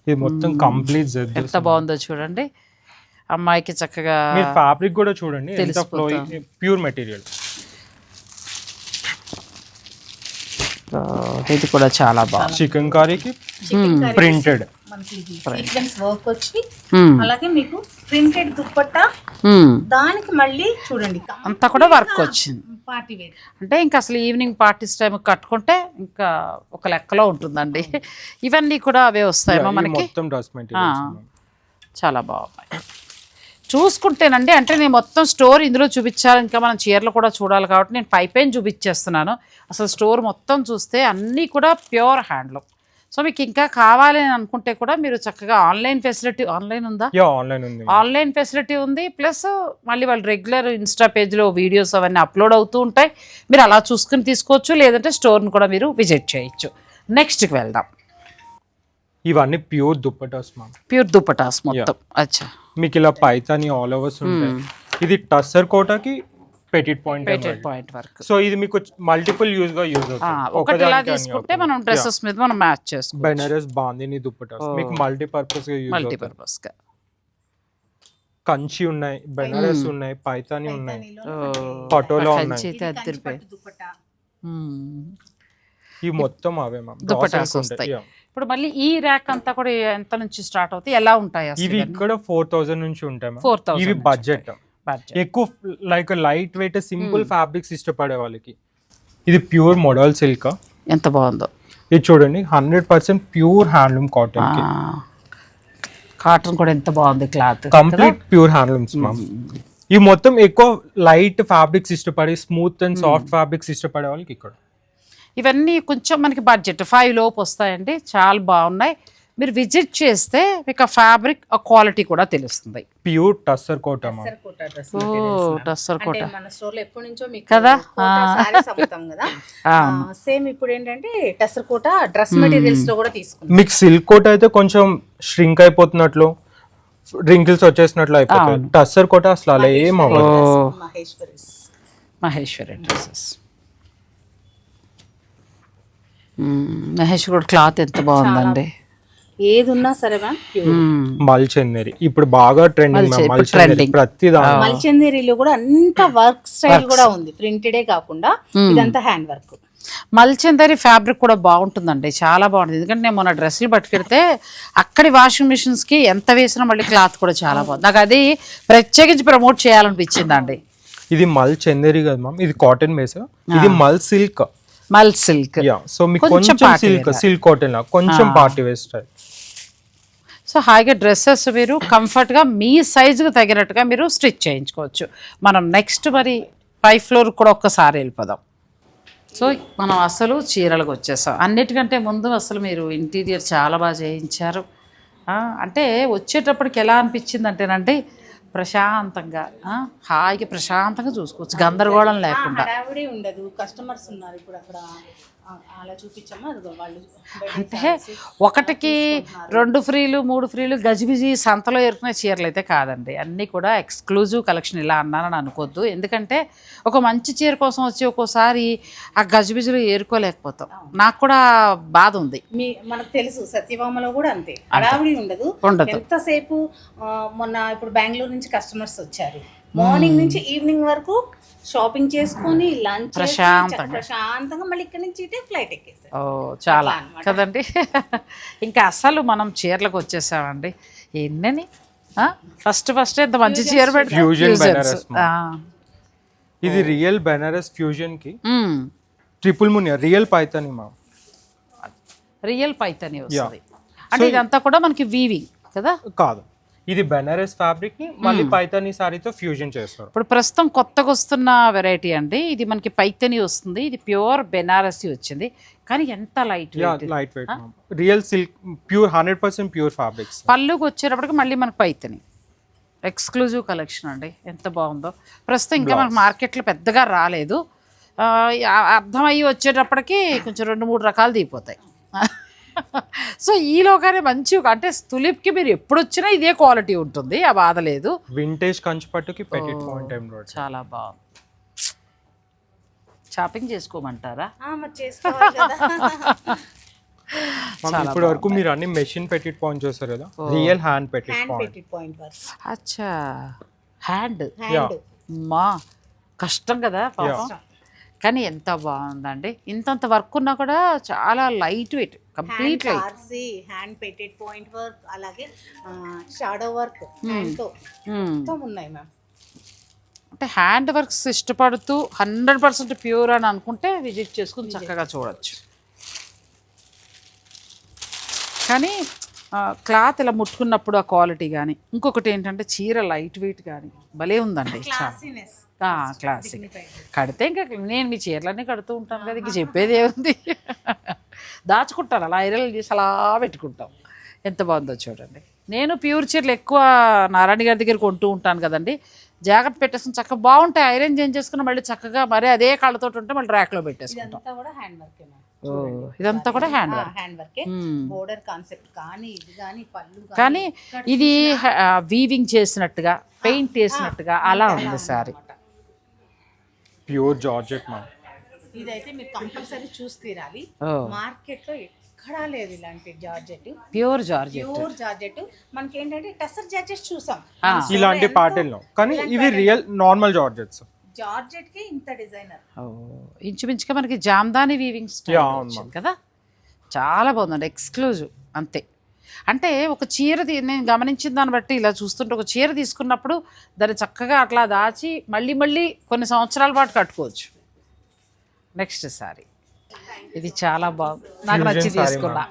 ఇది మొత్తం కంప్లీట్ ఎంత బాగుందో చూడండి. అమ్మాయికి చక్కగా మీరు ఫ్యాబ్రిక్ కూడా చూడండి, ఎంత ఫ్లోయింగ్, ప్యూర్ మెటీరియల్. ఇది కూడా చాలా బాగుంది. చికెన్ కర్రీకి ప్రింటెడ్ మనకి సీక్వెన్స్ వర్క్ వచ్చి అలాగే మీకు ప్రింటెడ్ దుప్పట్టా. దానికి మళ్ళీ చూడండి అంతా కూడా వర్క్ వచ్చింది. పార్టీ వేర్ అంటే ఇంకా అసలు ఈవినింగ్ పార్టీస్ టైం కట్టుకుంటే ఇంకా ఒక లెక్కలో ఉంటుందండి. ఇవన్నీ కూడా అవే వస్తాయేమో మనకి. మొత్తం డ్రెస్ మెటీరియల్స్. చాలా బాగున్నాయి. చూసుకుంటేనండి, అంటే నేను మొత్తం స్టోర్ ఇందులో చూపించాలి, ఇంకా మనం చీరలు కూడా చూడాలి కాబట్టి నేను పైపైన చూపించేస్తున్నాను. అసలు స్టోర్ మొత్తం చూస్తే అన్నీ కూడా ప్యూర్ హ్యాండ్లూమ్. సో మీకు ఇంకా కావాలి అని అనుకుంటే కూడా మీరు చక్కగా ఆన్లైన్ ఫెసిలిటీ, ఆన్లైన్ ఉందా? ఆన్లైన్ ఫెసిలిటీ ఉంది. ప్లస్ మళ్ళీ వాళ్ళు రెగ్యులర్ ఇన్స్టా పేజ్లో వీడియోస్ అవన్నీ అప్లోడ్ అవుతూ ఉంటాయి. మీరు అలా చూసుకుని తీసుకోవచ్చు, లేదంటే స్టోర్ని కూడా మీరు విజిట్ చేయొచ్చు. నెక్స్ట్కి వెళ్దాం. ఇవన్నీ pure dupattas ma'am. Pure dupattas మొత్తం. అచ్చా, మీకు ఇలా పైతాని ఆల్ ఓవర్స్ ఉంటాయి. ఇది టస్సర్ కోటాకి పెటిట్ పాయింట్ వర్క్. సో ఇది మీకు మల్టిపుల్ యూజ్ అవుతుంది. ఒకటి ఇలా తీసుకుంటే మనం డ్రెస్సెస్ మీద మనం మ్యాచ్ చేసుకోవచ్చు. బెనారస్ బాందిని దుప్పటాస్ మీకు మల్టీపర్పస్ గా యూజ్ గా. కంచి ఉన్నాయి, బెనారస్ ఉన్నాయి, పైతాని ఉన్నాయి, పటోలా ఉన్నాయి. ఈ మొత్తం అవే మ్యామ్ దుప్పటాస్ వస్తాయి. ఇప్పుడు మళ్ళీ ఈ ర్యాక్ అంతా కూడా ఎంత నుంచి స్టార్ట్ అవుతాయి, ఎలా ఉంటాయి? ఇవి ఇక్కడ 4000 నుంచి ఉంటాయి మ్యామ్. ఇవి బడ్జెట్ ఎక్కువ, like light weight simple fabrics ఇష్టపడే వాళ్ళకి. ఇది ప్యూర్ మోడల్ సిల్క్. ఎంత బాగుందో ఇది చూడండి. 100% ప్యూర్ హ్యాండ్లూమ్ కాటన్. కాటన్ కూడా ఎంత బాగుంది. Cloth complete pure handlooms ma'am. ఈ మొత్తం ఎక్కువ లైట్ ఫ్యాబ్రిక్స్ ఇష్టపడి, స్మూత్ అండ్ సాఫ్ట్ ఫ్యాబ్రిక్స్ ఇష్టపడే వాళ్ళకి ఇక్కడ. ఇవన్నీ కొంచెం మనకి బడ్జెట్ 5 లోపు వస్తాయండి. చాలా బాగున్నాయి. మీరు విజిట్ చేస్తే మీకు ఆ ఫ్యాబ్రిక్ ఆ క్వాలిటీ కూడా తెలుస్తుంది. ప్యూర్ టస్సర్ కోట. టస్సర్ కోట మన స్టోర్ లో ఎప్పటి నుంచో మీకు కదా సారీస్ అమ్ముతాం కదా. సేమ్ ఇప్పుడు ఏంటంటే టస్సర్ కోట డ్రెస్ మెటీరియల్స్ లో కూడా తీసుకున్నాం. మీకు సిల్క్ కోట అయితే కొంచెం ష్రింక్ అయిపోతున్నట్లు, రింకిల్స్ వచ్చేసినట్లు అయిపోతుంది. టస్సర్ కోట అసలు అలా ఏం అవ్వదు. మహేశ్వరి డ్రెస్సెస్. మహేశ్వరి క్లాత్ ఎంత బాగుందండి. ఏది ఉన్నా సరే మల్చందేరి ఇప్పుడు బాగా ట్రెండింగ్. ప్రతి మల్చందేరిలో కూడా అంత వర్క్ స్టైల్ కూడా ఉంది. ప్రింటెడే కాకుండా ఇదంతా హ్యాండ్ వర్క్. మల్చందరి ఫ్యాబ్రిక్ కూడా బాగుంటుందండి, చాలా బాగుంటుంది. ఎందుకంటే నేను మొన్న డ్రెస్సులు పట్టుకెడితే అక్కడి వాషింగ్ మిషన్స్కి ఎంత వేసినా మళ్ళీ క్లాత్ కూడా చాలా బాగుంది. నాకు అది ప్రత్యేకించి ప్రమోట్ చేయాలనిపించిందండి. ఇది మల్చందేరి కదా మ్యామ్, ఇది కాటన్ బేస్. ఇది మల్ సిల్క్. సో మీకు కొంచెం సిల్క్ కాటన్ లా కొంచెం పార్టీ వేర్ స్టైల్. సో హాయిగా డ్రెస్సెస్ మీరు కంఫర్ట్గా మీ సైజుకి తగినట్టుగా మీరు స్టిచ్ చేయించుకోవచ్చు. మనం నెక్స్ట్ మరి 5th ఫ్లోర్ కూడా ఒక్కసారి వెళ్ళిపోదాం. సో మనం అసలు చీరలకు వచ్చేసాం. అన్నిటికంటే ముందు అసలు మీరు ఇంటీరియర్ చాలా బాగా చేయించారు. అంటే వచ్చేటప్పటికి ఎలా అనిపించింది అంటేనండి, ప్రశాంతంగా హాయిగా ప్రశాంతంగా చూసుకోవచ్చు, గందరగోళం లేకుండా. ఉండదు. కస్టమర్స్ ఉన్నారు ఇప్పుడు అక్కడ, అలా చూపించాము. అంటే 1కి 2 ఫ్రీలు 3 ఫ్రీలు గజిబిజి సంతలో ఏరుకునే చీరలు అయితే కాదండి. అన్నీ కూడా ఎక్స్క్లూజివ్ కలెక్షన్. ఇలా అన్నానని అనుకోవద్దు. ఎందుకంటే ఒక మంచి చీర కోసం వచ్చి ఒక్కోసారి ఆ గజిబిజిలో ఏరుకోలేకపోతాం. నాకు కూడా బాధ ఉంది. మనకు తెలుసు సత్యభామలో కూడా అంతే, హడావిడి ఉండదు. ఎంతసేపు మొన్న ఇప్పుడు బెంగళూరు నుంచి కస్టమర్స్ వచ్చారు, మార్నింగ్ నుంచి ఈవినింగ్ వరకు షాపింగ్ చేసుకొని లంచ్ ప్రశాంతంగా మళ్ళీ ఇక్కడ నుంచి ఫ్లైట్ ఎక్కేసారు. చాలా కదండి. ఇంకా అసలు మనం చీరలకు వచ్చేసామండి. ఎన్నని ఫస్ట్ ఇంత మంచి చీర పెట్టి, ఇది రియల్ బెనారస్ ఫ్యూజన్ కి ట్రిపుల్ మునియా రియల్ పైతాని మా రియల్ పైతాని వస్తుంది. అంటే ఇదంతా కూడా మనకి వీవింగ్ కదా కాదు, ఇది బెనారస్ ఫ్యాబ్రిక్ ని మళ్ళీ పైతాని సారీతో ఫ్యూజన్ చేస్తారు. ఇప్పుడు ప్రస్తుతం కొత్తగా వస్తున్న వెరైటీ అండి. ఇది మనకి పైతాని వస్తుంది. ఇది ప్యూర్ బెనారసి వచ్చింది. కానీ ఎంత light light weight ma'am, real silk, pure 100% pure fabrics. పళ్ళుకి వచ్చేటప్పటికి మళ్ళీ మనకు పైతని ఎక్స్క్లూజివ్ కలెక్షన్ అండి, ఎంత బాగుందో. ప్రస్తుతం ఇంకా మనకు మార్కెట్లో పెద్దగా రాలేదు, అర్థమయ్యి వచ్చేటప్పటికి కొంచెం 2-3 రకాలు దిగిపోతాయి. సో ఈలోగానే మంచి అంటే తులిప్కి మీరు ఎప్పుడు వచ్చినా ఇదే క్వాలిటీ ఉంటుంది, ఆ బాధ లేదు. వింటేజ్ కంచి పట్టుకి పెటిట్ పాయింట్ ఎంబ్రాయిడరీ చాలా బాగుంది. షాపింగ్ చేసుకోమంటారా? ఇప్పటి వరకు మీరు అన్ని మెషిన్ పెటిట్ పాయింట్ చూస్తారు కదా, రియల్ హ్యాండ్ పెటిట్ పాయింట్. అచ్చా, హ్యాండ్ మా కష్టం కదా పాపం, కానీ ఎంత బాగుందండి. ఇంతంత వర్క్ ఉన్నా కూడా చాలా light weight, complete hand petit point work, అలాగే షాడో వర్క్ మొత్తం ఉన్నాయి మ్యామ్. అంటే హ్యాండ్ వర్క్స్ ఇష్టపడుతూ 100% ప్యూర్ అని అనుకుంటే విజిట్ చేసుకుని చక్కగా చూడొచ్చు. కానీ క్లాత్ ఇలా ముట్టుకున్నప్పుడు ఆ క్వాలిటీ కానీ, ఇంకొకటి ఏంటంటే చీర లైట్ వెయిట్ కానీ భలే ఉందండి. క్లాసిక్ కడితే ఇంకా నేను మీ చీరలన్నీ కడుతూ ఉంటాను కదా, ఇంక చెప్పేది ఏముంది. దాచుకుంటాను అలా, ఐరన్ చేసి అలా పెట్టుకుంటాం. ఎంత బాగుందో చూడండి. నేను ప్యూర్ చీరలు ఎక్కువ నారాయణ గారి దగ్గర కొంటూ ఉంటాను కదండి, జాగ్రత్త పెట్టేసుకుని చక్కగా బాగుంటాయి. ఐరన్ చేంజ్ చేసుకుని మళ్ళీ చక్కగా మరి అదే కళ్ళతో ఉంటే మళ్ళీ ర్యాక్లో పెట్టేసుకుంటాం. ఇదంతా కూడా హ్యాండ్ వర్క్, బోర్డర్ కాన్సెప్ట్ కానీ ఇది కానీ పళ్ళు కానీ ఇది వీవింగ్ చేసినట్టుగా, పెయింట్ చేసినట్టుగా అలా ఉంది సారీ. ప్యూర్ జార్జెట్ మ్యామ్, ఇదైతే మీరు కంపల్సరీ చూసి తీరాలి. మార్కెట్ లో ఎక్కడా లేదు ఇలాంటి జార్జెట్, ప్యూర్ జార్జెట్. మనకి ఏంటంటే టసర్ జార్జెట్ చూసాం ఇలాంటి ప్యాటర్న్, కానీ ఇవి రియల్ నార్మల్ జార్జెట్స్. జార్జెట్ కి ఇంత డిజైనర్, ఇంచుమించుగా మనకి జామ్దాని వీవింగ్ స్టైల్ కదా, చాలా బాగుందండి, ఎక్స్క్లూజివ్ అంతే. అంటే ఒక చీర నేను గమనించిన దాన్ని బట్టి ఇలా చూస్తుంటే, ఒక చీర తీసుకున్నప్పుడు దాన్ని చక్కగా అట్లా దాచి మళ్ళీ మళ్ళీ కొన్ని సంవత్సరాల పాటు కట్టుకోవచ్చు. నెక్స్ట్ సారీ ఇది చాలా బాగుంది, నాకు నచ్చి తీసుకున్నా.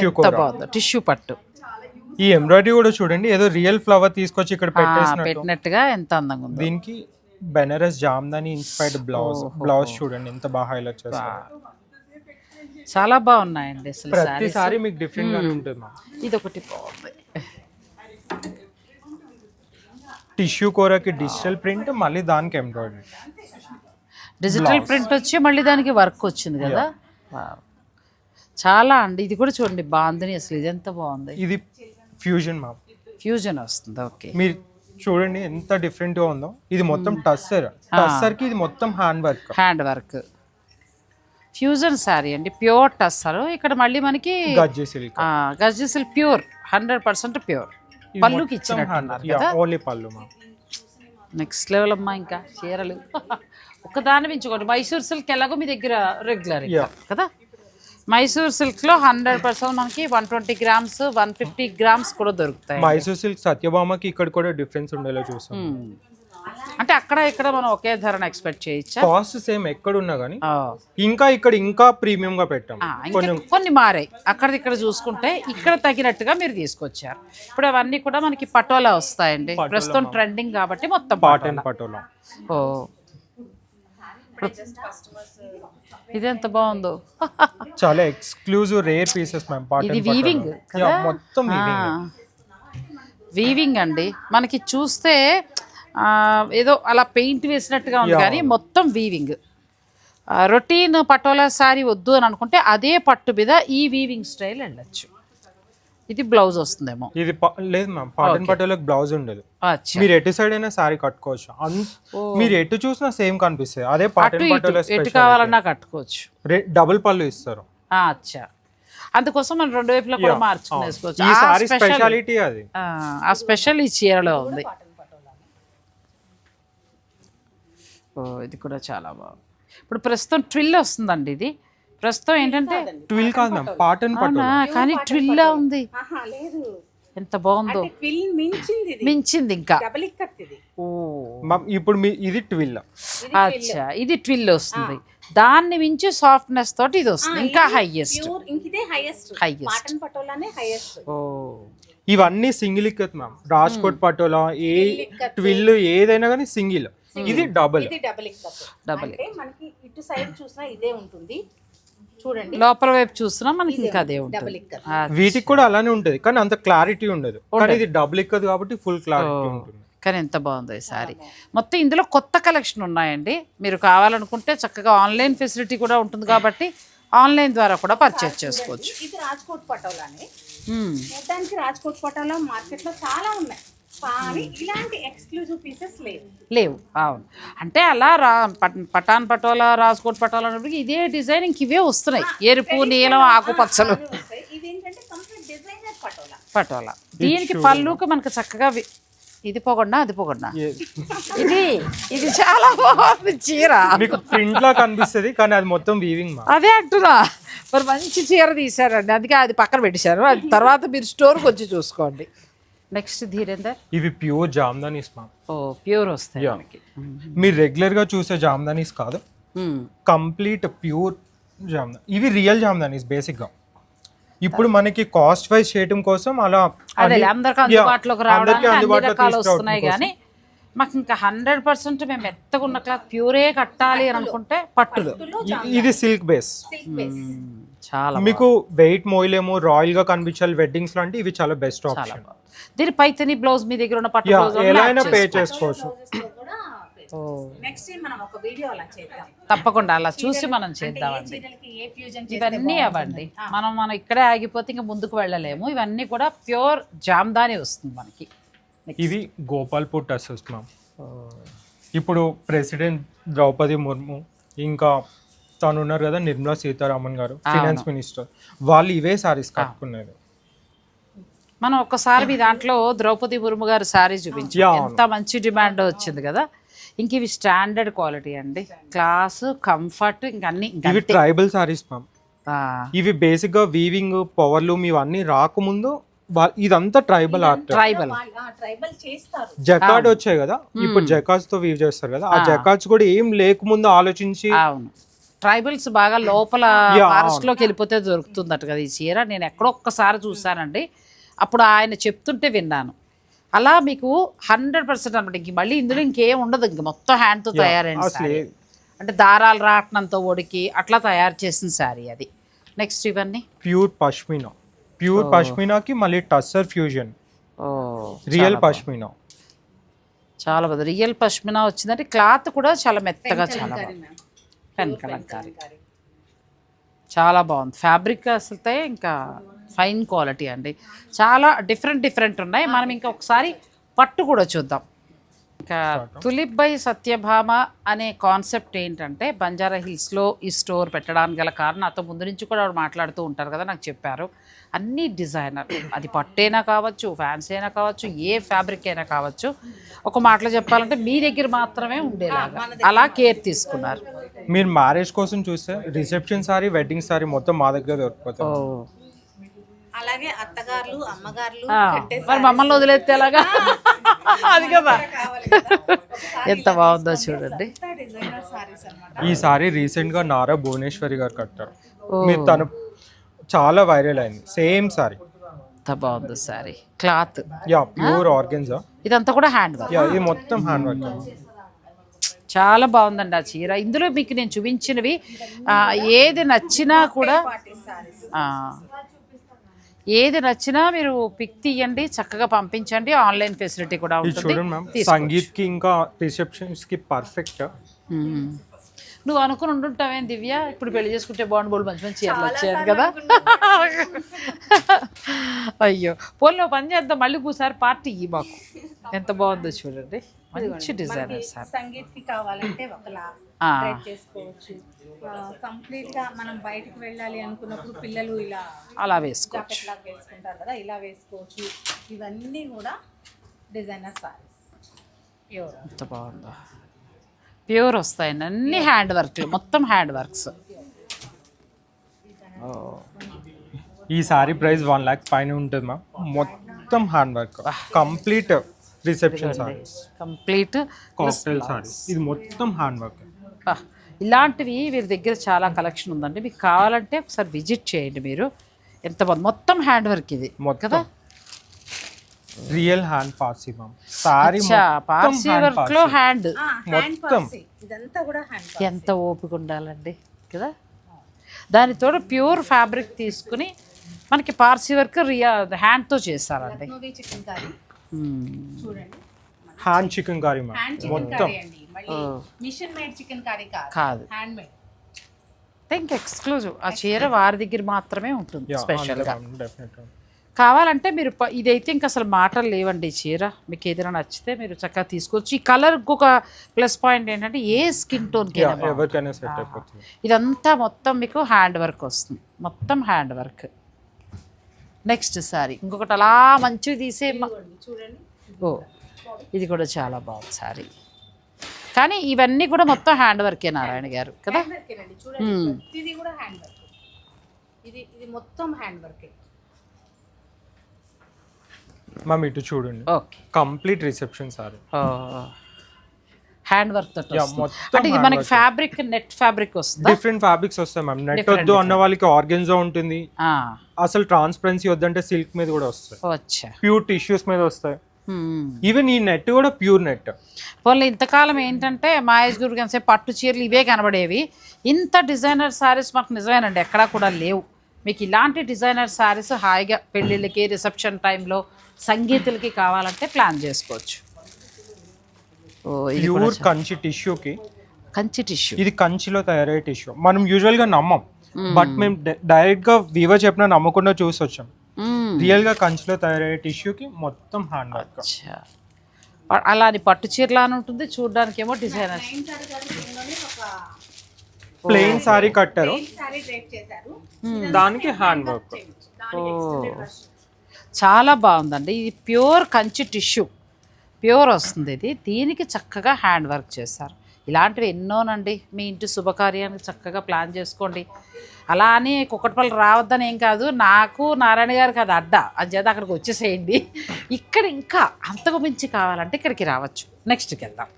ఎంత బాగుంది, టిష్యూ పట్టు. ఈ ఎంబ్రాయిడరీ కూడా చూడండి, ఏదో రియల్ ఫ్లవర్ తీసుకొచ్చి ఇక్కడ పెట్టినట్టుగా ఎంత అందంగా ఉంది. దీనికి బెనారస్ జామ్దాని ఇన్స్పైర్డ్ బ్లౌజ్ చూడండి ఎంత బాగా హైలైట్ చేస్తారు. చాలా బాగున్నాయండి అసలు, ప్రతిసారి మీకు డిఫరెంట్ గా ఉంటుంది. ఇది ఒకటి బాగుంది, టిష్యూ కూరకి డిజిటల్ ప్రింట్, మళ్ళీ దానికి ఎంబ్రాయిడరీ. డిజిటల్ ప్రింట్ వచ్చి మళ్ళీ దానికి వర్క్ వచ్చింది కదా, చాలా అండి. ఇది కూడా చూడండి బాగుంది అసలు, ఇది ఎంత బాగుంది. ఇది ఫ్యూజన్ మ్యామ్, ఫ్యూజన్ వస్తుంది. ఓకే, మీరు చూడండి ఎంత డిఫరెంట్ గా ఉందో. ఇది మొత్తం టస్సర్ కి ఇది మొత్తం హ్యాండ్ వర్క్ ఫ్యూజన్ శారీ అండి, ప్యూర్ టస్సర్. ఇక్కడ మళ్ళీ మనకి గజ్జి సిల్క్ ప్యూర్ 100% ప్యూర్. పళ్ళుకి ఇచ్చినట్టు ఓన్లీ పళ్ళు. నెక్స్ట్ లెవెల్ అమ్మా, ఇంకా చీరలు ఒకదాని మించుకోండి. మైసూర్ సిల్క్ ఎలాగో మీ దగ్గర రెగ్యులర్ కదా, మైసూర్ సిల్క్ లో 100% మనకి 120 గ్రామ్స్ 150 గ్రామ్స్ కూడా దొరుకుతాయి. మైసూర్ సిల్క్ సత్యభామకి ఇక్కడ కూడా డిఫరెన్స్ ఉండేలా చూస్తాం. అంటే అక్కడ ఇక్కడ మనం ఒకే ధరను ఎక్స్పెక్ట్ చేయొచ్చా? కాస్ట్ సేమ్ ఎక్కడ ఉన్నా కానీ ఇంకా ప్రీమియం గా పెట్టాం. కొన్ని మారాయి, అక్కడ ఇక్కడ చూసుకుంటే ఇక్కడ తగినట్టుగా మీరు తీసుకొచ్చారు. ఇప్పుడు అవన్నీ కూడా మనకి పటోలా వస్తాయండి, ప్రస్తుతం ట్రెండింగ్ కాబట్టి మొత్తం పటోలా. ఓ ఇది ఎంత బాగుందో, చాలా ఎక్స్క్లూజివ్ రేర్ పీసెస్ మ్యామ్. ఇది వీవింగ్ కదా, మొత్తం వీవింగ్ అండి. మనకి చూస్తే ఏదో అలా పెయింట్ వేసినట్టుగా ఉంది, కానీ మొత్తం వీవింగ్. రొటీన్ పటోలా శారీ వద్దు అని అనుకుంటే అదే పట్టు మీద ఈ వీవింగ్ స్టైల్ వెళ్ళచ్చు. ఇది బ్లౌజ్ వస్తుందేమో. ఇది లేదు మ్యామ్, పాటన్ పటోలాకి బ్లౌజ్ ఉండదు. మీరు ఎటు సైడ్ అయినా సారీ కట్టుకోవచ్చు, మీరు ఎటు చూసినా సేమ్ కనిపిస్తుంది. అదే పాటన్ పటోలా ఎటు కావాలన్నా కట్టుకోవచ్చు. డబుల్ పళ్ళు ఇస్తారు. అచ్చా, అందుకోసం మనం రెండు వైపులా కూడా మార్చుకునేసుకోవచ్చు. ఈ సారీ స్పెషాలిటీ అది, ఆ స్పెషల్ ఈ చీరలో ఉంది. ఓ ఇది కూడా చాలా బాగుంది. ఇప్పుడు ప్రస్తుతం ట్విల్ వస్తుందండి. ఇది ప్రస్తుతం ఏంటంటే ట్విల్ కాదు మ్యామ్, పాటన్ పటోలా, కానీ ట్విల్ ఉంది. ఎంత బాగుందో, మించింది ఇంకా. ఓ ఇప్పుడు ఇది ట్విల్. అచ్చా, ఇది ట్విల్ వస్తుంది, దాన్ని మించి సాఫ్ట్నెస్ తోటి ఇది వస్తుంది, ఇంకా హైయెస్ట్. ఓ ఇవన్నీ సింగిల్ ఇక్కత్ మ్యామ్. రాజ్కోట్ పటోలా ఏ ట్విల్ ఏదైనా కానీ సింగిల్. ఇది డబుల్ మనకి ఇటు సైడ్ చూసినా ఇదే ఉంటుంది, చూడండి లోపల వైపు చూస్తున్నా మనకి ఇంకా అదే డబుల్ ఉంటుంది. ఇక్కర్. వీటికి కూడా అలానే ఉంటుంది కానీ అంత క్లారిటీ ఉండదు, కానీ ఇది డబుల్ ఎక్కదు కాబట్టి ఫుల్ క్లారిటీ ఉంటుంది. కానీ ఎంత బాగుందో ఈ సారీ. మొత్తం ఇందులో కొత్త కలెక్షన్ ఉన్నాయండి. మీరు కావాలనుకుంటే చక్కగా ఆన్లైన్ ఫెసిలిటీ కూడా ఉంటుంది కాబట్టి ఆన్లైన్ ద్వారా కూడా పర్చేస్ చేసుకోవచ్చు. ఇది రాజ్కోట్ పటోలానే. మొత్తానికి రాజ్కోట్ పటోలా మార్కెట్లో చాలా ఉన్నాయి, కానీ ఇలాంటి ఎక్స్క్లూజివ్ పీసెస్ లేవు. అవును, అంటే అలా పటాన్ పటోలా, రాజ్కోట్ పటోలా అన్నప్పటికీ ఇదే డిజైన్ ఇంక ఇవే వస్తున్నాయి. ఎరుపు, నీలం, ఆకుపచ్చలు ఇదేంటంటే కంప్లీట్ డిజైనర్ పటోలా. పటోలా. దీనికి పళ్ళుకి మనకు చక్కగా ఇది పోగొండా అది పోగొండా ఇది చాలా బాగుంది చీర. మీకు ప్రింట్ లా కనిపిస్తుంది కానీ అది మొత్తం వీవింగ్. అదే అంటున్నా, మరి మంచి చీర తీశారండి, అందుకే అది పక్కన పెట్టేశారు. అది తర్వాత మీరు స్టోర్కి వచ్చి చూసుకోండి. నెక్స్ట్ ధీరేందర్, ఇవి ప్యూర్ జామ్దానీస్ మ్యామ్. ఓ ప్యూర్ వస్తాయి మనకి. మీరు రెగ్యులర్ గా చూసే జామ్దానీస్ కాదు, కంప్లీట్ ప్యూర్ జామ్దాని. ఇవి రియల్ జామ్దానీస్ బేసిక్ గా. ఇప్పుడు మనకి కాస్ట్ వైజ్ చేయడం కోసం అలా అదే అందరికి అందుబాటులోకి రావడానికి అన్ని రకాలు వస్తున్నాయి, కానీ మాకు ఇంకా 100% మేము మెత్తగా ఉన్న క్లాత్ ప్యూరే కట్టాలి అని అనుకుంటే పట్టులు. ఇది సిల్క్ బేస్. చాలా మీకు వెయిట్ మోయలేము, రాయల్ గా కనిపించాలి వెడ్డింగ్స్ లాంటి, ఇవి చాలా బెస్ట్ ఆప్షన్. దీని పైతని బ్లౌజ్ మీ దగ్గర ఉన్న పట్టు ఎలా అయినా పే చేసుకోవచ్చు. నెక్స్ట్ మనం ఒక వీడియో అలా చేద్దాం, తప్పకుండా అలా చూసి మనం చేద్దామండి. ఇవన్నీ అవ్వండి, మనం ఇక్కడే ఆగిపోతే ఇంకా ముందుకు వెళ్ళలేము. ఇవన్నీ కూడా ప్యూర్ జామ్దాని వస్తుంది మనకి. ఇవి గోపాల్పూర్ టసల్స్ మ్యామ్. ఇప్పుడు ప్రెసిడెంట్ ద్రౌపది ముర్ము, ఇంకా తను ఉన్నారు కదా నిర్మలా సీతారామన్ గారు, ఫైనాన్స్ మినిస్టర్, వాళ్ళు ఇవే సారీస్ కట్టుకున్నారు. మనం ఒక్కసారి మీ దాంట్లో ద్రౌపది ముర్ము గారు సారీ చూపించాం, ఎంత మంచి డిమాండ్ వచ్చింది కదా. ఇంక ఇవి స్టాండర్డ్ క్వాలిటీ అండి, క్లాస్, కంఫర్ట్, ఇంకా అన్ని. ఇవి ట్రైబల్ సారీస్ మ్యామ్. ఇవి బేసిక్ గా వీవింగ్, పవర్ లూమ్ ఇవన్నీ రాకముందు ఇదంతా ట్రైబల్ ఆర్ట్. ట్రైబల్ చేస్తారు. జకార్డ్ వచ్చాయి కదా, ఇప్పుడు జకార్డ్స్ తో వీవ్ చేస్తారు కదా, ఆ జకార్డ్స్ కూడా ఏం లేకముందు ఆలోచించి. అవును, ట్రైబల్స్ బాగా లోపల ఫారెస్ట్ లోకి వెళ్ళిపోతే దొరుకుతుందట కదా ఈ చీర. నేను ఎక్కడో ఒక్కసారి చూసానండి, అప్పుడు ఆయన చెప్తుంటే విన్నాను. అలా మీకు 100% అనమాట. ఇంక మళ్ళీ ఇందులో ఇంకేం ఉండదు, ఇంక మొత్తం హ్యాండ్తో తయారైన శారీ, అంటే దారాలు రాట్నంతో ఒడికి అట్లా తయారు చేసిన శారీ అది. నెక్స్ట్ ఇవన్నీ ప్యూర్ పష్మినా. ప్యూర్ పష్మినాకి మళ్ళీ టస్సర్ ఫ్యూజన్, రియల్ పష్మినా. చాలా బాగుంది. రియల్ పష్మినా వచ్చిందంటే క్లాత్ కూడా చాలా మెత్తగా, చాలా బాగుంది. పెన్ కలంకారీ చాలా బాగుంది. ఫ్యాబ్రిక్ అసలు ఇంకా ఫైన్ క్వాలిటీ అండి. చాలా డిఫరెంట్ ఉన్నాయి. మనం ఇంకా ఒకసారి పట్టు కూడా చూద్దాం. ఇంకా తులిప్ బై సత్యభామ అనే కాన్సెప్ట్ ఏంటంటే, బంజారా హిల్స్లో ఈ స్టోర్ పెట్టడానికి గల కారణం, నాతో ముందు నుంచి కూడా ఆవిడ మాట్లాడుతూ ఉంటారు కదా, నాకు చెప్పారు. అన్ని డిజైనర్, అది పట్టైనా కావచ్చు, ఫ్యాన్సీ అయినా కావచ్చు, ఏ ఫ్యాబ్రిక్ అయినా కావచ్చు. ఒక మాటలో చెప్పాలంటే మీ దగ్గర మాత్రమే ఉండేలాగా అలా కేర్ తీసుకున్నారు. మీరు మ్యారేజ్ కోసం చూస్తే రిసెప్షన్ సారీ, వెడ్డింగ్ సారీ మొత్తం మా దగ్గర దొరికిపోతాయి. అలాగే అత్తగారులు, అమ్మగారులు మరి మమ్మల్ని వదిలేస్తే ఎలాగా, అది కదా. ఎంత బాగుందో చూడండి. ఈ సారీ రీసెంట్ గా నారా భువనేశ్వరి గారు కట్టారు, మీరు తను చాలా వైరల్ అయింది. సేమ్ సారీ, ఎంత బాగుందో సారీ. క్లాత్ ప్యూర్ ఆర్గెన్జా, ఇదంతా కూడా హ్యాండ్ వర్క్. ఇది మొత్తం హ్యాండ్ వర్క్. చాలా బాగుందండి ఆ చీర. ఇందులో మీకు నేను చూపించినవి ఏది నచ్చినా కూడా, ఏది నచ్చినా మీరు పిక్ తీయండి, చక్కగా పంపించండి. ఆన్లైన్ ఫెసిలిటీ కూడా ఉంటుంది. సంగీత్ కి ఇంకా రిసెప్షన్స్ కి పర్ఫెక్ట్. నువ్వు అనుకుని ఉండుంటావేం దివ్య, ఇప్పుడు పెళ్లి చేసుకుంటే బాగుండు, మంచి మంచి చీరలు వచ్చాయని కదా. అయ్యో పోనీ పని చేద్దాం, మళ్ళీ ఒకసారి పార్టీ ఇవ్వ మాకు. ఎంత బాగుందో చూడండి, మంచి డిజైనర్ సార్. సంగీత్ కి కావాలంటే ఒకలా చేసుకోవచ్చు. కంప్లీట్ గా మనం బయటకు వెళ్ళాలి అనుకున్నప్పుడు పిల్లలు ఇలా అలా వేసుకోవచ్చు, వేసుకుంటారు కదా, ఇలా వేసుకోవచ్చు. ఇవన్నీ కూడా డిజైనర్ సారీస్. ఎంత బాగుందో, ప్యూర్ వస్తాయండి, అన్ని హ్యాండ్ వర్క్, మొత్తం హ్యాండ్ వర్క్స్. ఈ సారీ ప్రైస్ 1 lakh పైన ఉంటుంది మ్యామ్. మొత్తం hand work, complete reception saris, complete cocktail saris, ఇది మొత్తం హ్యాండ్ వర్క్. ఇలాంటివి వీరి దగ్గర చాలా కలెక్షన్ ఉందండి. మీకు కావాలంటే ఒకసారి విజిట్ చేయండి మీరు. ఎంత బాగుంది, మొత్తం హ్యాండ్ వర్క్ ఇది కదా. Real hand Parsi ma'am. Sorry Parsi work లో హ్యాండ్ మొత్తం, ఇదంతా కూడా హ్యాండ్. ఎంత ఓపిక ఉండాలండి కదా. దానితో ప్యూర్ ఫ్యాబ్రిక్ తీసుకుని మనకి పార్సీ వర్క్ హ్యాండ్తో చేస్తారండి. లక్నోవి చికెన్ కర్రీ చూడండి, hand chicken curry ma'am hand chicken మొత్తం. కర్రీ అండి. మళ్ళీ మిషన్ మేడ్ చికెన్ కర్రీ కాదు, హ్యాండ్ మేడ్. Think exclusive. ఆ చీర వారి దగ్గర మాత్రమే ఉంటుంది స్పెషల్గా. డెఫినెట్గా కావాలంటే మీరు ఇదైతే ఇంకా అసలు మాటలు లేవండి. ఈ చీర మీకు ఏదైనా నచ్చితే మీరు చక్కగా తీసుకోవచ్చు. ఈ కలర్ ఇంకొక ప్లస్ పాయింట్ ఏంటంటే ఏ స్కిన్ టోన్కి ఎవరికైనా సెట్ అయిపోతుంది. ఇదంతా మొత్తం మీకు హ్యాండ్ వర్క్ వస్తుంది, మొత్తం హ్యాండ్ వర్క్. నెక్స్ట్ సారీ ఇంకొకటి అలా మంచిగా తీసే చూడండి, ఓ ఇది కూడా చాలా బాగుంది సారీ. కానీ ఇవన్నీ కూడా మొత్తం హ్యాండ్ వర్కే నారాయణ గారు కదా. హ్యాండ్ వర్క్ అండి. చూడండి ప్రతిదీ కూడా హ్యాండ్ వర్క్. ఇది మొత్తం హ్యాండ్ వర్కే. మ్యామ్ ఇటు చూడండి, okay complete reception sorry hand work తోటి వస్తుంది. మొత్తం అంటే ఇది మనకి ఫ్యాబ్రిక్ నెట్ ఫ్యాబ్రిక్ వస్తుంది. డిఫరెంట్ ఫ్యాబ్రిక్స్ వస్తాయి మ్యామ్. నెట్ వద్దు అన్న వాళ్ళకి ఆర్గెన్జా ఉంటుంది. అసలు ట్రాన్స్పరెన్సీ వద్దంటే సిల్క్ మీద కూడా వస్తాయి, వచ్చా ప్యూర్ టిష్యూస్ మీద వస్తాయి. ఈవెన్ ఈ నెట్ కూడా ప్యూర్ నెట్. పోన్లే ఇంతకాలం ఏంటంటే మహేష్ గురు కనిసే పట్టు చీరలు ఇవే కనబడేవి. ఇంత డిజైనర్ శారీస్ మాకు నిజమేనండి ఎక్కడా కూడా లేవు. మీకు ఇలాంటి డిజైనర్ శారీస్ హాయిగా పెళ్ళిళ్ళకి, రిసెప్షన్ టైంలో, సంగీతులకి కావాలంటే ప్లాన్ చేసుకోవచ్చు. ఓ ఇది ప్యూర్ కంచి టిష్యూకి, కంచి టిష్యూ. ఇది కంచిలో తయారయ్యే టిష్యూ. మనం యూజువల్ గా నమ్మం, బట్ మేము డైరెక్ట్ గా వీవర్ చెప్పిన నమ్మకుండా చూసి వచ్చాం. రియల్ గా కంచిలో తయారయ్యే టిష్యూకి మొత్తం హ్యాండ్ వర్క్. అలాని పట్టు చీరలా ఉంటుంది, చూడడానికి ఏమో డిజైనర్. ప్లెయిన్ సారీ కట్టారు, దానికి హ్యాండ్ వర్క్. చాలా బాగుందండి. ఇది ప్యూర్ కంచి టిష్యూ, ప్యూర్ వస్తుంది ఇది. దీనికి చక్కగా హ్యాండ్ వర్క్ చేస్తారు. ఇలాంటివి ఎన్నోనండి. మీ ఇంటి శుభకార్యానికి చక్కగా ప్లాన్ చేసుకోండి. అలా అని కుక్కటిపల్లి రావద్దని ఏం కాదు, నాకు నారాయణ గారికి అది అడ్డా, అది చేత అక్కడికి వచ్చేసేయండి. ఇక్కడ ఇంకా అంతకు మించి కావాలంటే ఇక్కడికి రావచ్చు. నెక్స్ట్కి వెళ్దాం.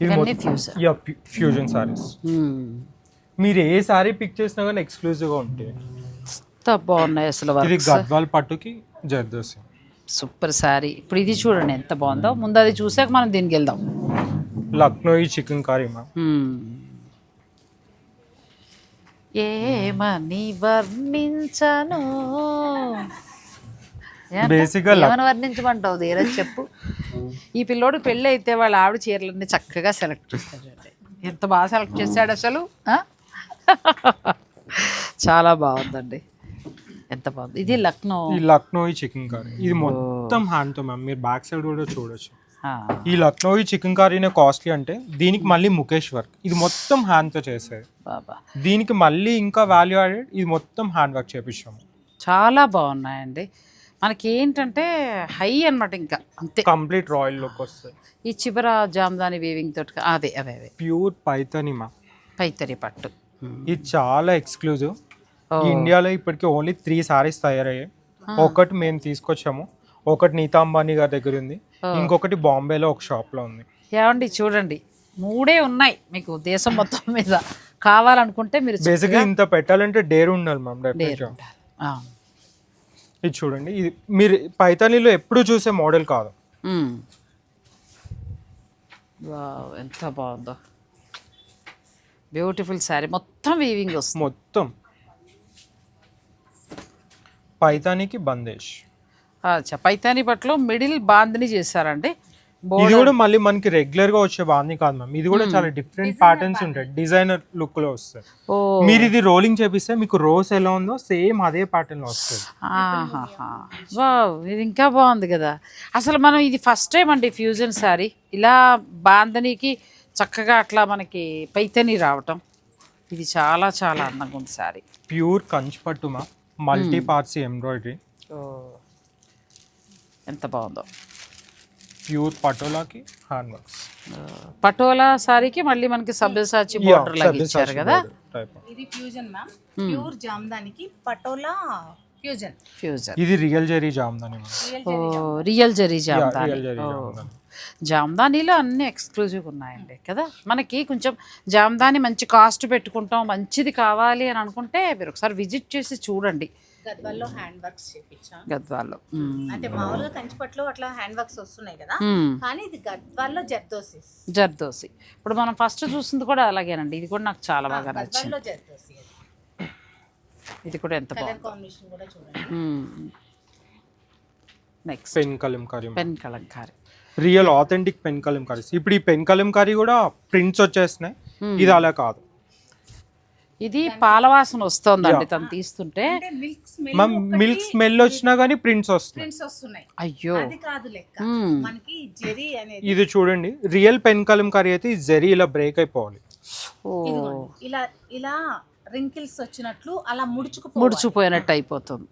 ఇవన్నీ ఫ్యూజన్. ఫ్యూజన్ సారీస్. మీరు ఏ సారీ పిక్ చేసినా కానీ ఎక్స్క్లూజివ్ గా ఉంటాయి. ఎంత బాగున్నాయి అసలు. ఇది గద్వాల్ పట్టుకి జర్దోసి సూపర్ సారీ. ఇప్పుడు ఇది చూడండి ఎంత బాగుందో. ముందు అది చూసాక మనం దీనికి వెళ్దాం. Lucknowi chicken curry ma'am. ఏమని వర్ణించను, బేసిక్గా ఏమని వర్ణించమంటావు ధీరజ్ చెప్పు. ఈ పిల్లోడు పెళ్ళి అయితే వాళ్ళ ఆవిడ చీరలన్నీ చక్కగా సెలెక్ట్ చేస్తాడండి. ఎంత బాగా సెలెక్ట్ చేశాడు అసలు. చాలా బాగుందండి, ఎంత బాగుంది. ఇది లక్నోయి చికెన్ కర్రీ. ఇది మొత్తం హ్యాండ్ తో మ్యామ్. మీరు బ్యాక్ సైడ్ కూడా చూడొచ్చు. ఈ లక్నోయి చికెన్ కర్రీనే కాస్ట్లీ అంటే దీనికి మళ్ళీ ముఖేష్ వర్క్. ఇది మొత్తం హ్యాండ్ తో చేసేది. దీనికి మళ్ళీ ఇంకా వాల్యూ యాడెడ్, ఇది మొత్తం హ్యాండ్ వర్క్ చేపించాము. చాలా బాగున్నాయండి. మనకి ఏంటంటే హై అన్నమాట, ఇంకా అంతే కంప్లీట్ రాయల్ లుక్ వస్తాయి. ఈ చివర జామ్దాని వీవింగ్ తోటి అదే అవే ప్యూర్ పైతని మా పైతరి పట్టు. ఇది చాలా ఎక్స్క్లూజివ్. ఇండియాలో ఇప్పటికి ఓన్లీ 3 సారీస్ తయారయ్యాయి. ఒకటి మేము తీసుకొచ్చాము, ఒకటి నీతా అంబానీ గారి దగ్గర ఉంది, ఇంకొకటి బాంబేలో ఒక షాప్ లో ఉంది. ఏమండి చూడండి, 3 ఉన్నాయి మీకు దేశం మొత్తం మీద. కావాలనుకుంటే మీరు బేసిక్గా ఇంత పెట్టాలంటే డేర్ ఉండాలి మ్యామ్. ఇది చూడండి, ఇది మీరు పైతానీలో ఎప్పుడు చూసే మోడల్ కాదు. ఎంత బాగుందో, బ్యూటిఫుల్ శారీ. మొత్తం వీవింగ్ వస్తుంది. మొత్తం పైతానీకి బందేష్. పైతానీ పట్లో మిడిల్ బాందిని చేశారండి. ఇది కూడా మళ్ళీ మనకి రెగ్యులర్ గా వచ్చే బాంది కాదు మ్యామ్. ఇది కూడా చాలా డిఫరెంట్ ప్యాటర్న్స్ ఉంటాయి, డిజైనర్ లుక్ లో వస్తాయి. మీరు ఇది రోలింగ్ చేపిస్తే మీకు రోజ్ ఎలా ఉందో సేమ్ అదే ప్యాటర్న్ లో వస్తుంది. ఇది ఇంకా బాగుంది కదా. అసలు మనం ఇది ఫస్ట్ టైం అండి ఫ్యూజన్ శారీ ఇలా బాందనీకి చక్కగా అట్లా మనకి పైతని రావటం. ఇది చాలా చాలా అందంగా ఉంది శారీ. ప్యూర్ కంచి పట్టు మా, మల్టీ పార్ట్స్ ఎంబ్రాయిడరీ. ఎంత బాగుందో. ప్యూర్ పటోలాకి హ్యాండ్ వర్క్స్. పటోలా సారీకి మళ్ళీ మనకి సబ్యసాచి బోర్డర్ లాగా ఇచ్చారు కదా. ఇది ఫ్యూజన్ మ్యామ్. ప్యూర్ జామ్దానికి పటోలా ఫ్యూజన్. ఇది రియల్ జరీ జామ్దాని. రియల్ జరీ జామ్దాని. జామ్దానీలో అన్ని ఎక్స్క్లూజివ్గా ఉన్నాయండి కదా. మనకి కొంచెం జామ్దాని మంచి కాస్ట్ పెట్టుకుంటాం, మంచిది కావాలి అని అనుకుంటే మీరు ఒకసారి విజిట్ చేసి చూడండి. గద్వాల్లో హ్యాండ్ వర్క్స్ చేపించాం. గద్వాల్లో అంటే మామూలుగా కంచిపట్లో అట్లా హ్యాండ్ వర్క్స్ వస్తున్నాయి కదా, కానీ ఇది గద్వాల్లో జర్దోసి. ఇప్పుడు మనం ఫస్ట్ చూసింది కూడా అలాగేనండి. ఇది కూడా నాకు చాలా బాగా నచ్చింది. ఇది కూడా ఎంత కలర్ బాగుంది. కాంబినేషన్ కూడా చూడండి. Next pen Kalamkari, pen Kalamkari. Real authentic pen kalamkaris. ఇప్పుడు ఈ పెన్ కలంకారీ కూడా ప్రింట్స్ వచ్చేస్తున్నాయి, ఇది అలా కాదు. ఇది పాలవాసన వస్తుందండి తను తీస్తుంటే. అంటే milk smell ma'am milk smell వచ్చినా కానీ ప్రింట్స్ వస్తున్నాయి. ప్రింట్స్ వస్తున్నాయి. అయ్యో అది కాదు లెక్క, మనకి జెరీ అనేది ఇది చూడండి, రియల్ పెన్ కలంకారీ అయితే ఈ జరీ ఇలా బ్రేక్ అయిపోవాలి. ఇదిగోండి. ఇలా ఇలా రింకిల్స్ వచ్చినట్లు అలా ముడుచుపోయినట్టు అయిపోతుంది.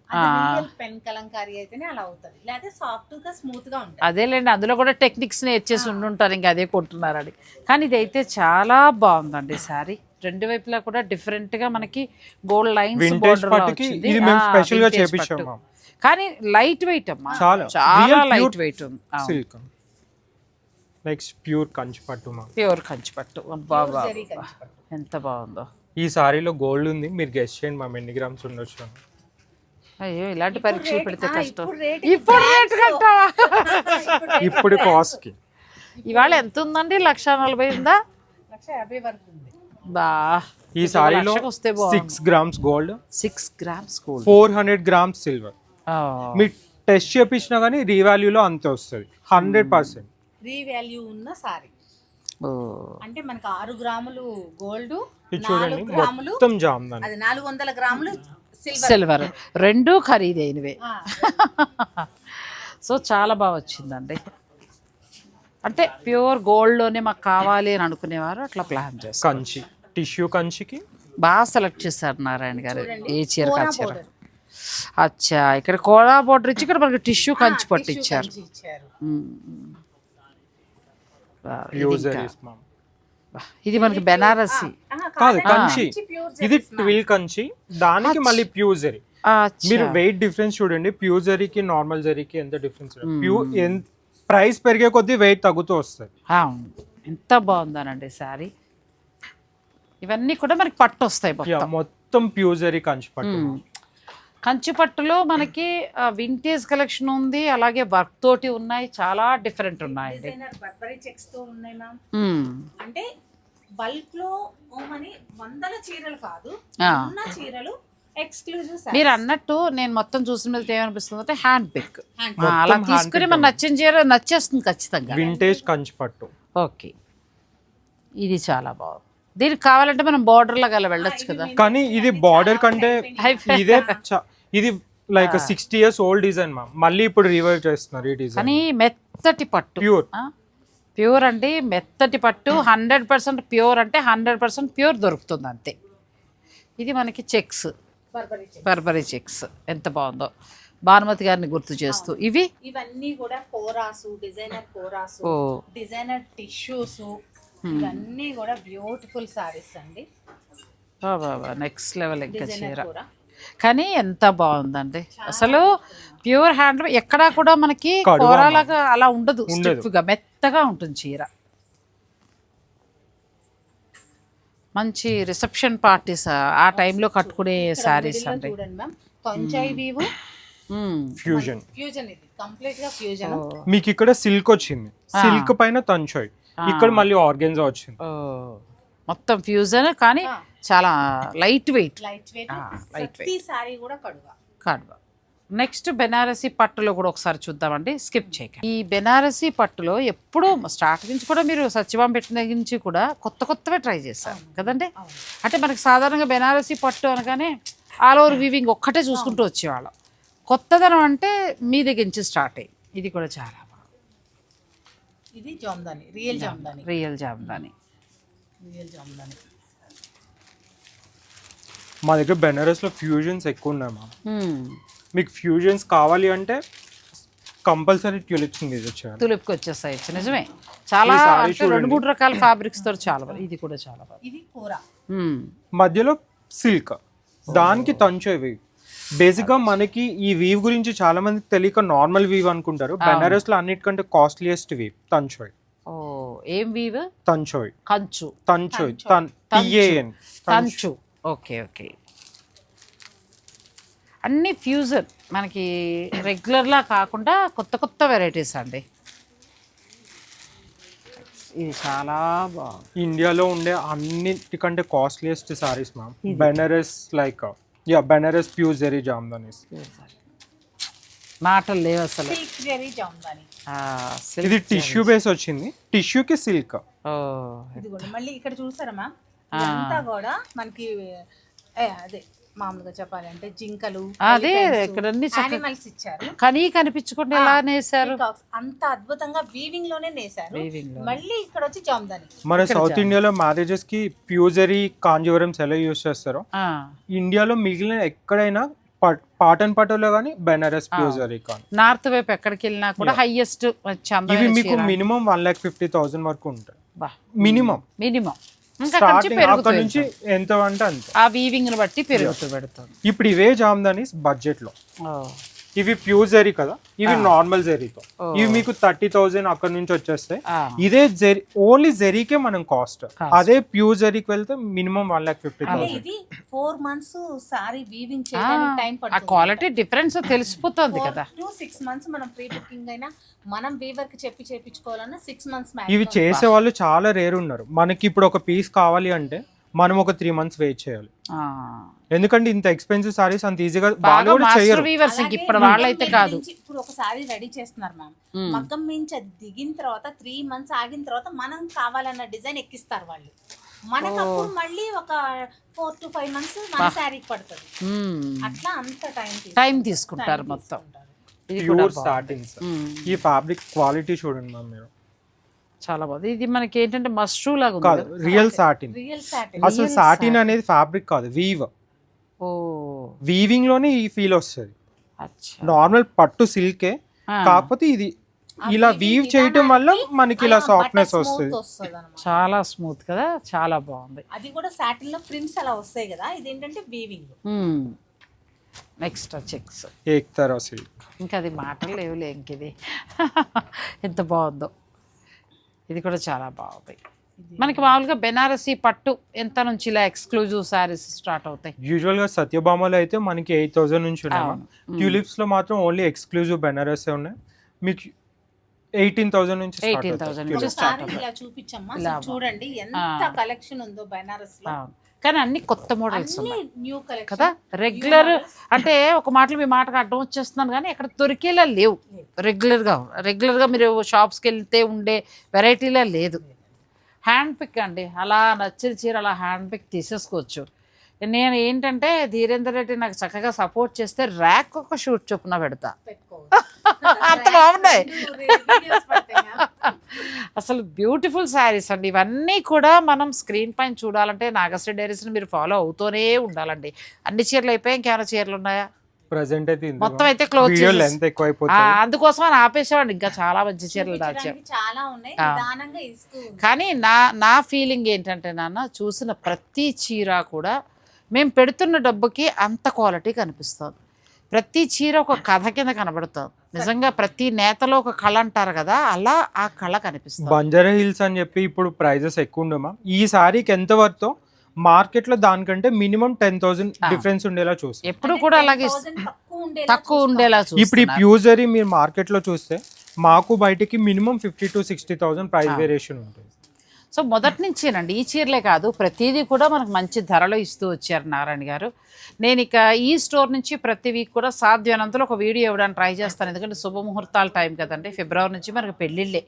పెన్ కలంకారీ అయితేనే అలా అవుతుంది, లేకపోతే సాఫ్ట్ గా స్మూత్ గా ఉంటుంది. అదేలేండి, అందులో కూడా టెక్నిక్స్ నేర్చేసి ఉండుంటారు, ఇంకా అదే కొంటున్నారని. కానీ ఇదైతే చాలా బాగుందండి శారీ. రెండు వైపులా కూడా డిఫరెంట్ గా మనకి గోల్డ్ లైన్స్ వింటేజ్ పట్టుకి ఇది మేము స్పెషల్ గా చేపించాం మ్యామ్. కానీ లైట్ వెయిట్ అమ్మా, చాలా చాలా లైట్ వెయిట్ ఉంది. సిల్క్ నెక్స్ట్ ప్యూర్ కంచి పట్టు మ్యామ్. ప్యూర్ కంచి పట్టు. బాబా జరీ కంచి పట్టు. ఎంత బాగుందో. ఈ సారీలో గోల్డ్ ఉంది, మీరు గెస్ట్ చేయండి మ్యామ్ ఎన్ని గ్రామ్స్ ఉండొచ్చు అని. అయ్యో ఇలాంటి పరీక్షలు పెడితే కష్టం. ఇప్పుడు రేటు కట్టావా? ఇప్పుడు కాస్ట్ కి ఇవాళ ఎంత ఉందండి? 140 ఉందా? 150 వరకు ఉంది. బా ఈ సారీలో వస్తే 6 grams gold, 6 grams gold, 400 grams silver. మీరు టెస్ట్ చేపించినా కానీ రీవాల్యూలో అంతే వస్తుంది 100%. రీవాల్యూ ఉన్న సారీ అంటే మనకు 6 గ్రాములు గోల్డ్, ఇది చూడండి 4 గ్రాములు మొత్తం జామ్దాని. అది 400 గ్రాములు సిల్వర్, రెండు ఖరీదైనవే. సో చాలా బాగా వచ్చిందండి. అంటే ప్యూర్ గోల్డ్లోనే మాకు కావాలి అని అనుకునేవారు అట్లా ప్లాన్ చేస్తారు. కంచి టిష్యూ కంచికి బాగా సెలెక్ట్ చేశారు నారాయణ గారు. ఏ చీర చీర. అచ్చా, ఇక్కడ కోలా బోర్డర్ ఇచ్చి ఇక్కడ మనకి టిష్యూ కంచి పట్టు ఇచ్చారు. ఇది మనకి బెనారసి కాదు, కంచి. ఇది ట్విల్ కంచి, దానికి మళ్ళీ ప్యూర్ జరీ. మీరు వెయిట్ డిఫరెన్స్ చూడండి, ప్యూర్ జరీకి నార్మల్ జరీకి ఎంత డిఫరెన్స్. ప్యూర్ ప్రైస్ పెరిగే కొద్దీ వెయిట్ తగ్గుతూ వస్తుంది. ఎంత బాగుందనండి శారీ. ఇవన్నీ కూడా మనకి పట్టు వస్తాయి మొత్తం ప్యూర్ జరీ కంచి పట్టు. కంచి పట్టులో మనకి వింటేజ్ కలెక్షన్ ఉంది, అలాగే వర్క్ తోటి ఉన్నాయి, చాలా డిఫరెంట్ ఉన్నాయండి. బర్బరీ చెక్స్ తో ఉన్నాయి మ్యామ్. అంటే బల్క్ లో ఓమని వందల చీరలు కాదు, ఉన్న చీరలు ఎక్స్క్లూజివ్. మీరు అన్నట్టు నేను మొత్తం చూసిన మీద ఏమనిపిస్తుంది అంటే హ్యాండ్ పిక్ అలా తీసుకుని మన నచ్చిన చీర నచ్చేస్తుంది ఖచ్చితంగా. వింటేజ్ కంచి పట్టు. ఓకే, ఇది చాలా బాగుంది. దీనికి కావాలంటే మనం బార్డర్ లాగా అలా వెళ్ళొచ్చు కదా. కానీ ఇది బార్డర్ కంటే ఇదే ఇది like 60 years old design ma'am. మళ్ళీ ఇప్పుడు రివైవ్ చేస్తున్నారు ఈ డిజైన్. కానీ మెత్తటి పట్టు, ప్యూర్ ప్యూర్ అండి, మెత్తటి పట్టు. 100% ప్యూర్ అంటే 100% ప్యూర్ దొరుకుతుంది అంతే. ఇది మనకి చెక్స్, బర్బరీ చెక్స్. ఎంత బాగుందో, భానుమతి గారిని గుర్తు చేస్తూ. ఇవన్నీ కూడా కోరాసు, డిజైనర్ కోరాసు, డిజైనర్ టిష్యూస్, ఇవన్నీ కూడా బ్యూటిఫుల్ సారీస్ అండి. నెక్స్ట్ లెవెల్ ఇంకా చీర. కానీ ఎంత బాగుందండి అసలు. ప్యూర్ హ్యాండ్, ఎక్కడా కూడా మనకి కూరలాగా అలా ఉండదు, స్టిఫ్గా మెత్తగా ఉంటుంది చీర. మంచి రిసెప్షన్ పార్టీస్ ఆ టైంలో కట్టుకునే శారీస్ అండి. ఫ్యూజన్. ఇది కంప్లీట్ గా ఫ్యూజన్. మీకు ఇక్కడ సిల్క్ వచ్చింది, సిల్క్ పైన తంచాయ్, ఇక్కడ మళ్ళీ ఆర్గెన్జా వచ్చింది. మొత్తం ఫ్యూజన్, కానీ చాలా లైట్ వెయిట్. కడువ. నెక్స్ట్ బెనారసీ పట్టులో కూడా ఒకసారి చూద్దామండి, స్కిప్ చేయకండి. ఈ బెనారసీ పట్టులో ఎప్పుడు స్టార్ట్ నుంచి కూడా మీరు సత్యభామ పెట్టిన దగ్గర నుంచి కూడా కొత్త కొత్తవే ట్రై చేశారు కదండి. అంటే మనకి సాధారణంగా బెనారసీ పట్టు అనగానే ఆల్ ఓవర్ వీవింగ్ ఒక్కటే చూసుకుంటూ వచ్చేవాళ్ళం. కొత్తదనం అంటే మీ దగ్గర నుంచి స్టార్ట్ అయ్యి ఇది కూడా చాలా బాగుంది. ఇది జామ్దాని, రియల్ జామ్దాని. రియల్ జామ్దాని. మా దగ్గర బెనారస్లో ఫ్యూజన్స్ ఎక్కువ ఉన్నాయి మ్యామ్. మీకు ఫ్యూజన్స్ కావాలి అంటే కంపల్సరీ ట్యూలిప్స్ వచ్చారు. తులిప్కి వచ్చేస్తాయి, నిజమే. చాలా 2-3 రకాల ఫ్యాబ్రిక్స్ తో చాలా. ఇది కూడా చాలా బాగుంది. ఇది కూర మధ్యలో సిల్క్, దానికి తంచే వీవ్. బేసిక్ గా మనకి ఈ వీవ్ గురించి చాలా మందికి తెలియక నార్మల్ వీవ్ అనుకుంటారు. బెనారస్ లో అన్నిటికంటే కాస్ట్లీయెస్ట్ వీవ్ తంచోయ్. ఓ, ఏం వీవ్? తంచోయ్. కంచు. తంచోయ్, TAN. తంచు. Okay okay. అన్ని ఫ్యూజన్ మనకి రెగ్యులర్లా కాకుండా కొత్త కొత్త వెరైటీస్ అండి. ఇది చాలా బాగుంది. ఇండియాలో ఉండే అన్నిటికంటే costliest saris ma'am. Benaras like yeah Benaras pure zari jamdanis. మాటలు లేవు అసలు. సిల్క్ జరీ జామ్దాని. silk ఇది టిష్యూ బేస్ వచ్చింది, టిష్యూకి సిల్క్. ఓ, ఇది కూడా మళ్ళీ ఇక్కడ చూసారా మ్యామ్, ఇదంతా కూడా మనకి అదే మామూలుగా చెప్పాలంటే జింకలు, అదే ఇక్కడ యానిమల్స్ ఇచ్చారు. కనీ కనిపించకుండా ఎలా నేసారు, Peacocks. అంత అద్భుతంగా వీవింగ్ లోనే నేసారు. మళ్ళీ ఇక్కడ వచ్చి జామ్దాని. మన సౌత్ ఇండియాలో మ్యారేజెస్ కి ప్యూర్ జరీ కాంజీవరమ్స్ ఎలా యూస్ చేస్తారో ఇండియాలో మిగిలిన ఎక్కడైనా పాటన్ పటోలో కానీ బెనారస్ ప్యూర్ జరీ కానీ నార్త్ వైపు ఎక్కడికి వెళ్ళినా కూడా హైయెస్ట్ ఇవి మీకు మినిమం 1,50,000 వరకు ఉంటాయి మినిమం. మినిమం స్టార్టింగ్ అక్కడ నుంచి ఎంత అంటే అంత ఆ వీవింగ్ ని బట్టి పెరుగుతూ పెడుతుంది. ఇప్పుడు ఇవే జామ్దానీస్ బడ్జెట్ లో, ఇవి ప్యూర్ జరీ కదా, ఇవి నార్మల్ జరీతో, ఇవి మీకు 30,000 అక్కడ నుంచి వచ్చేస్తాయి. ఇదే జరీ ఓన్లీ జరీకే మనం కాస్ట్, అదే ప్యూర్ జరీకి వెళ్తే మినిమం 1,50,000. ఇది 4 months సారీ వీవింగ్ చేయడానికి టైం ఆ పడుతుంది. క్వాలిటీ డిఫరెన్స్ తెలిసిపోతుంది కదా. 4 to 6 months మనం ప్రీ బుకింగ్ అయినా మనం వీవర్ కి చెప్పి చేపించుకోవాలన్నా 6 months ఇవి చేసే వాళ్ళు చాలా రేర్ ఉన్నారు. మనకి ఇప్పుడు ఒక పీస్ కావాలి అంటే మనం ఒక 3 months వెయిట్ చేయాలి, ఎందుకంటే ఇంత ఎక్స్పెన్సివ్ సారీస్ అంత ఈజీగా వాళ్ళు కూడా చేయరు. ఇప్పుడు వాళ్ళైతే కాదు. ఇప్పుడు ఒక సారీ రెడీ చేస్తున్నారు మ్యామ్, మగ్గం మించి అది దిగిన తర్వాత 3 months ఆగిన తర్వాత మనం కావాలన్న డిజైన్ ఎక్కిస్తారు వాళ్ళు. మనకు అప్పుడు మళ్ళీ ఒక 4 to 5 months మన శారీకి పడుతుంది. అట్లా అంత టైం తీసుకుంటారు మొత్తం. Pure satins. ఈ ఫ్యాబ్రిక్ క్వాలిటీ చూడండి మ్యామ్ మీరు, చాలా బాగుంది. ఇది మనకి ఏంటంటే మష్రూ లాగా ఉంది. కాదు రియల్ సాటిన్. Real satin. అసలు సాటిన్ అనేది ఫ్యాబ్రిక్ కాదు, వీవ్. ఓ, వీవింగ్ లోనే ఈ ఫీల్ వస్తుంది. అచ్చా. నార్మల్ పట్టు సిల్కే, కాకపోతే ఇది ఇలా వీవ్ చేయటం వల్ల మనకి ఇలా సాఫ్ట్నెస్ వస్తుంది. చాలా స్మూత్ కదా, చాలా బాగుంది. అది కూడా సాటిన్ లో ప్రింట్స్ అలా వస్తాయి కదా, ఇది ఏంటంటే weaving. Next checks ektara silk. ఇంకా అది మాటలు లేవులే ఇంకిది. ఎంత బాగుందో, ఇది కూడా చాలా బాగుంది. మనకి మామూలుగా బెనారసీ పట్టు ఎంత నుంచి ఇలా ఎక్స్క్లూజివ్ సారీస్ స్టార్ట్ అవుతాయి? యూజువల్ గా సత్యభామలో అయితే మనకి 8,000 నుంచి ఉన్నాయి. ట్యూలిప్స్ లో మాత్రం ఓన్లీ ఎక్స్క్లూజివ్ బెనారసీ ఉన్నాయి, మీకు 18,000 నుంచి 18,000 నుంచి స్టార్ట్ అవుతాయి. ఇలా చూపించమ్మా, చూడండి ఎంత కలెక్షన్ ఉందో బెనారస్ లో. కానీ అన్ని కొత్త మోడల్స్ ఉన్నాయి న్యూ కలెక్షన్ కదా. రెగ్యులర్ అంటే ఒక మాటలు మీ మాటకు అడ్డం వచ్చేస్తున్నాను కానీ ఎక్కడ దొరికేలా లేవు. రెగ్యులర్గా మీరు షాప్స్కి వెళ్తే ఉండే వెరైటీలా లేదు. హ్యాండ్ పిక్ అండి, అలా నచ్చిన చీర అలా హ్యాండ్ పిక్ తీసేసుకోవచ్చు. నేను ఏంటంటే ధీరేందర్ రెడ్డి నాకు చక్కగా సపోర్ట్ చేస్తే ర్యాక్ ఒక షూట్ చొప్పున పెడతా. అంత బాగున్నాయి అసలు. బ్యూటిఫుల్ శారీస్ అండి ఇవన్నీ కూడా. మనం స్క్రీన్ పైన చూడాలంటే నాగశ్రీ డైరీస్ని మీరు ఫాలో అవుతూనే ఉండాలండి. అన్ని చీరలు అయిపోయి ఇంకేమైనా చీరలు ఉన్నాయా? ప్రెజెంట్ అయితే మొత్తం అయితే క్లోజ్ లెంత్ ఎక్కువ అయిపోతుంది, అందుకోసం అని ఆపేసేవాడి. ఇంకా చాలా మంచి చీరలు దాచారు. చాలా ఉన్నాయి, నిదానంగా ఇస్తూ. కానీ నా ఫీలింగ్ ఏంటంటే నాన్న, చూసిన ప్రతి చీర కూడా మేము పెడుతున్న డబ్బుకి అంత క్వాలిటీ కనిపిస్తుంది. ప్రతి చీర ఒక కథ కింద కనబడుతుంది. నిజంగా ప్రతి నేతలో ఒక కళ అంటారు కదా, అలా ఆ కళ కనిపిస్తుంది. బంజారా హిల్స్ అని చెప్పి ఇప్పుడు ప్రైజెస్ ఎక్కువ ఉండమా, ఈ సారీకి ఎంత వర్తో మార్కెట్ లో దానికంటే మినిమం 10,000 డిఫరెన్స్ ఉండేలా చూస్తాం. ఎప్పుడు కూడా అలాగే తక్కువ ఉండేలా చూస్తాం. ఇప్పుడు ఈ ప్యూర్ జరీ మీరు మార్కెట్ లో చూస్తే మాకు బయటికి మినిమం 50,000 to 60,000 ప్రైస్ వేరియేషన్ ఉంటుంది. సో మొదటి నుంచేనండి ఈ చీరలే కాదు ప్రతిదీ కూడా మనకు మంచి ధరలో ఇస్తూ వచ్చారు నారాయణ గారు. నేను ఇక ఈ స్టోర్ నుంచి ప్రతి వీక్ కూడా సాధ్యమైనంతలో ఒక వీడియో ఇవ్వడానికి ట్రై చేస్తాను. ఎందుకంటే శుభముహూర్తాల టైం కదండి, ఫిబ్రవరి నుంచి మనకు పెళ్ళిళ్ళే.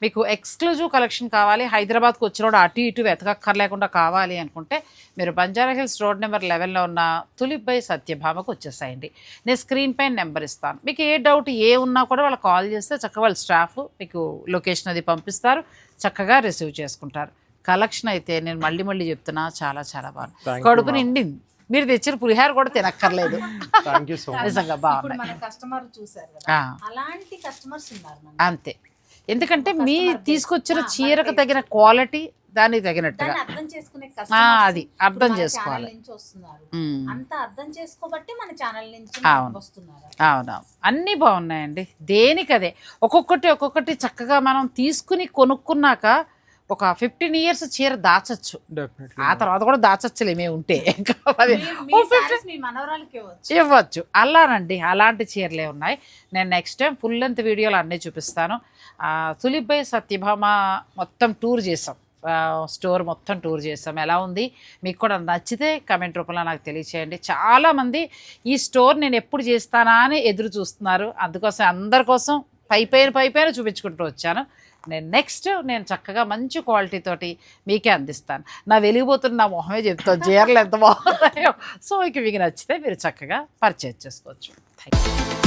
మీకు ఎక్స్క్లూజివ్ కలెక్షన్ కావాలి, హైదరాబాద్కి వచ్చినప్పుడు అటు ఇటు వెతకక్కర్లేకుండా కావాలి అనుకుంటే మీరు బంజారా హిల్స్ రోడ్ నెంబర్ 11లో ఉన్న తులిప్ బై సత్యభామకు వచ్చేసాయండి. నేను స్క్రీన్ పైన నెంబర్ ఇస్తాను. మీకు ఏ డౌట్ ఏ ఉన్నా కూడా వాళ్ళు కాల్ చేస్తే చక్కగా వాళ్ళ స్టాఫ్ మీకు లొకేషన్ అది పంపిస్తారు, చక్కగా రిసీవ్ చేసుకుంటారు. కలెక్షన్ అయితే నేను మళ్ళీ చెప్తున్నా, చాలా చాలా బాగుంది. కడుపు నిండింది. మీరు తెచ్చిన పులిహార కూడా తినక్కర్లేదు. నిజంగా బాగుంది. మన కస్టమర్ చూసారు కదా, అలాంటి కస్టమర్స్ ఉన్నారు అంతే. ఎందుకంటే మీ తీసుకొచ్చిన చీరకు తగిన క్వాలిటీ దానికి తగినట్టుగా అర్థం చేసుకునే అది అర్థం చేసుకోవాలి. అంత అర్థం చేసుకోబట్టి మన ఛానల్ నుంచి వస్తున్నారు. అవునవును, అన్నీ బాగున్నాయండి. దేనికదే ఒక్కొక్కటి చక్కగా మనం తీసుకుని కొనుక్కున్నాక ఒక 15 years చీర దాచచ్చు, ఆ తర్వాత కూడా దాచచ్చులేమే ఉంటే ఇవ్వచ్చు. అలానండి, అలాంటి చీరలే ఉన్నాయి. నేను నెక్స్ట్ టైం ఫుల్ లెంత్ వీడియోలు అన్నీ చూపిస్తాను. తులిప్ బై సత్యభామ మొత్తం టూర్ చేసాం. స్టోర్ మొత్తం టూర్ చేస్తాం. ఎలా ఉంది మీకు కూడా నచ్చితే కమెంట్ రూపంలో నాకు తెలియచేయండి. చాలామంది ఈ స్టోర్ నేను ఎప్పుడు చేస్తానా అని ఎదురు చూస్తున్నారు. అందుకోసం అందరి కోసం పైపైన చూపించుకుంటూ వచ్చాను. నేను చక్కగా మంచి క్వాలిటీ తోటి మీకే అందిస్తాను. నా వెలిగిపోతున్న నా మొహమే చెప్తాను చీరలు ఎంత బాగున్నాయో. సో ఇక మీకు నచ్చితే మీరు చక్కగా పర్చేజ్ చేసుకోవచ్చు. Thank you.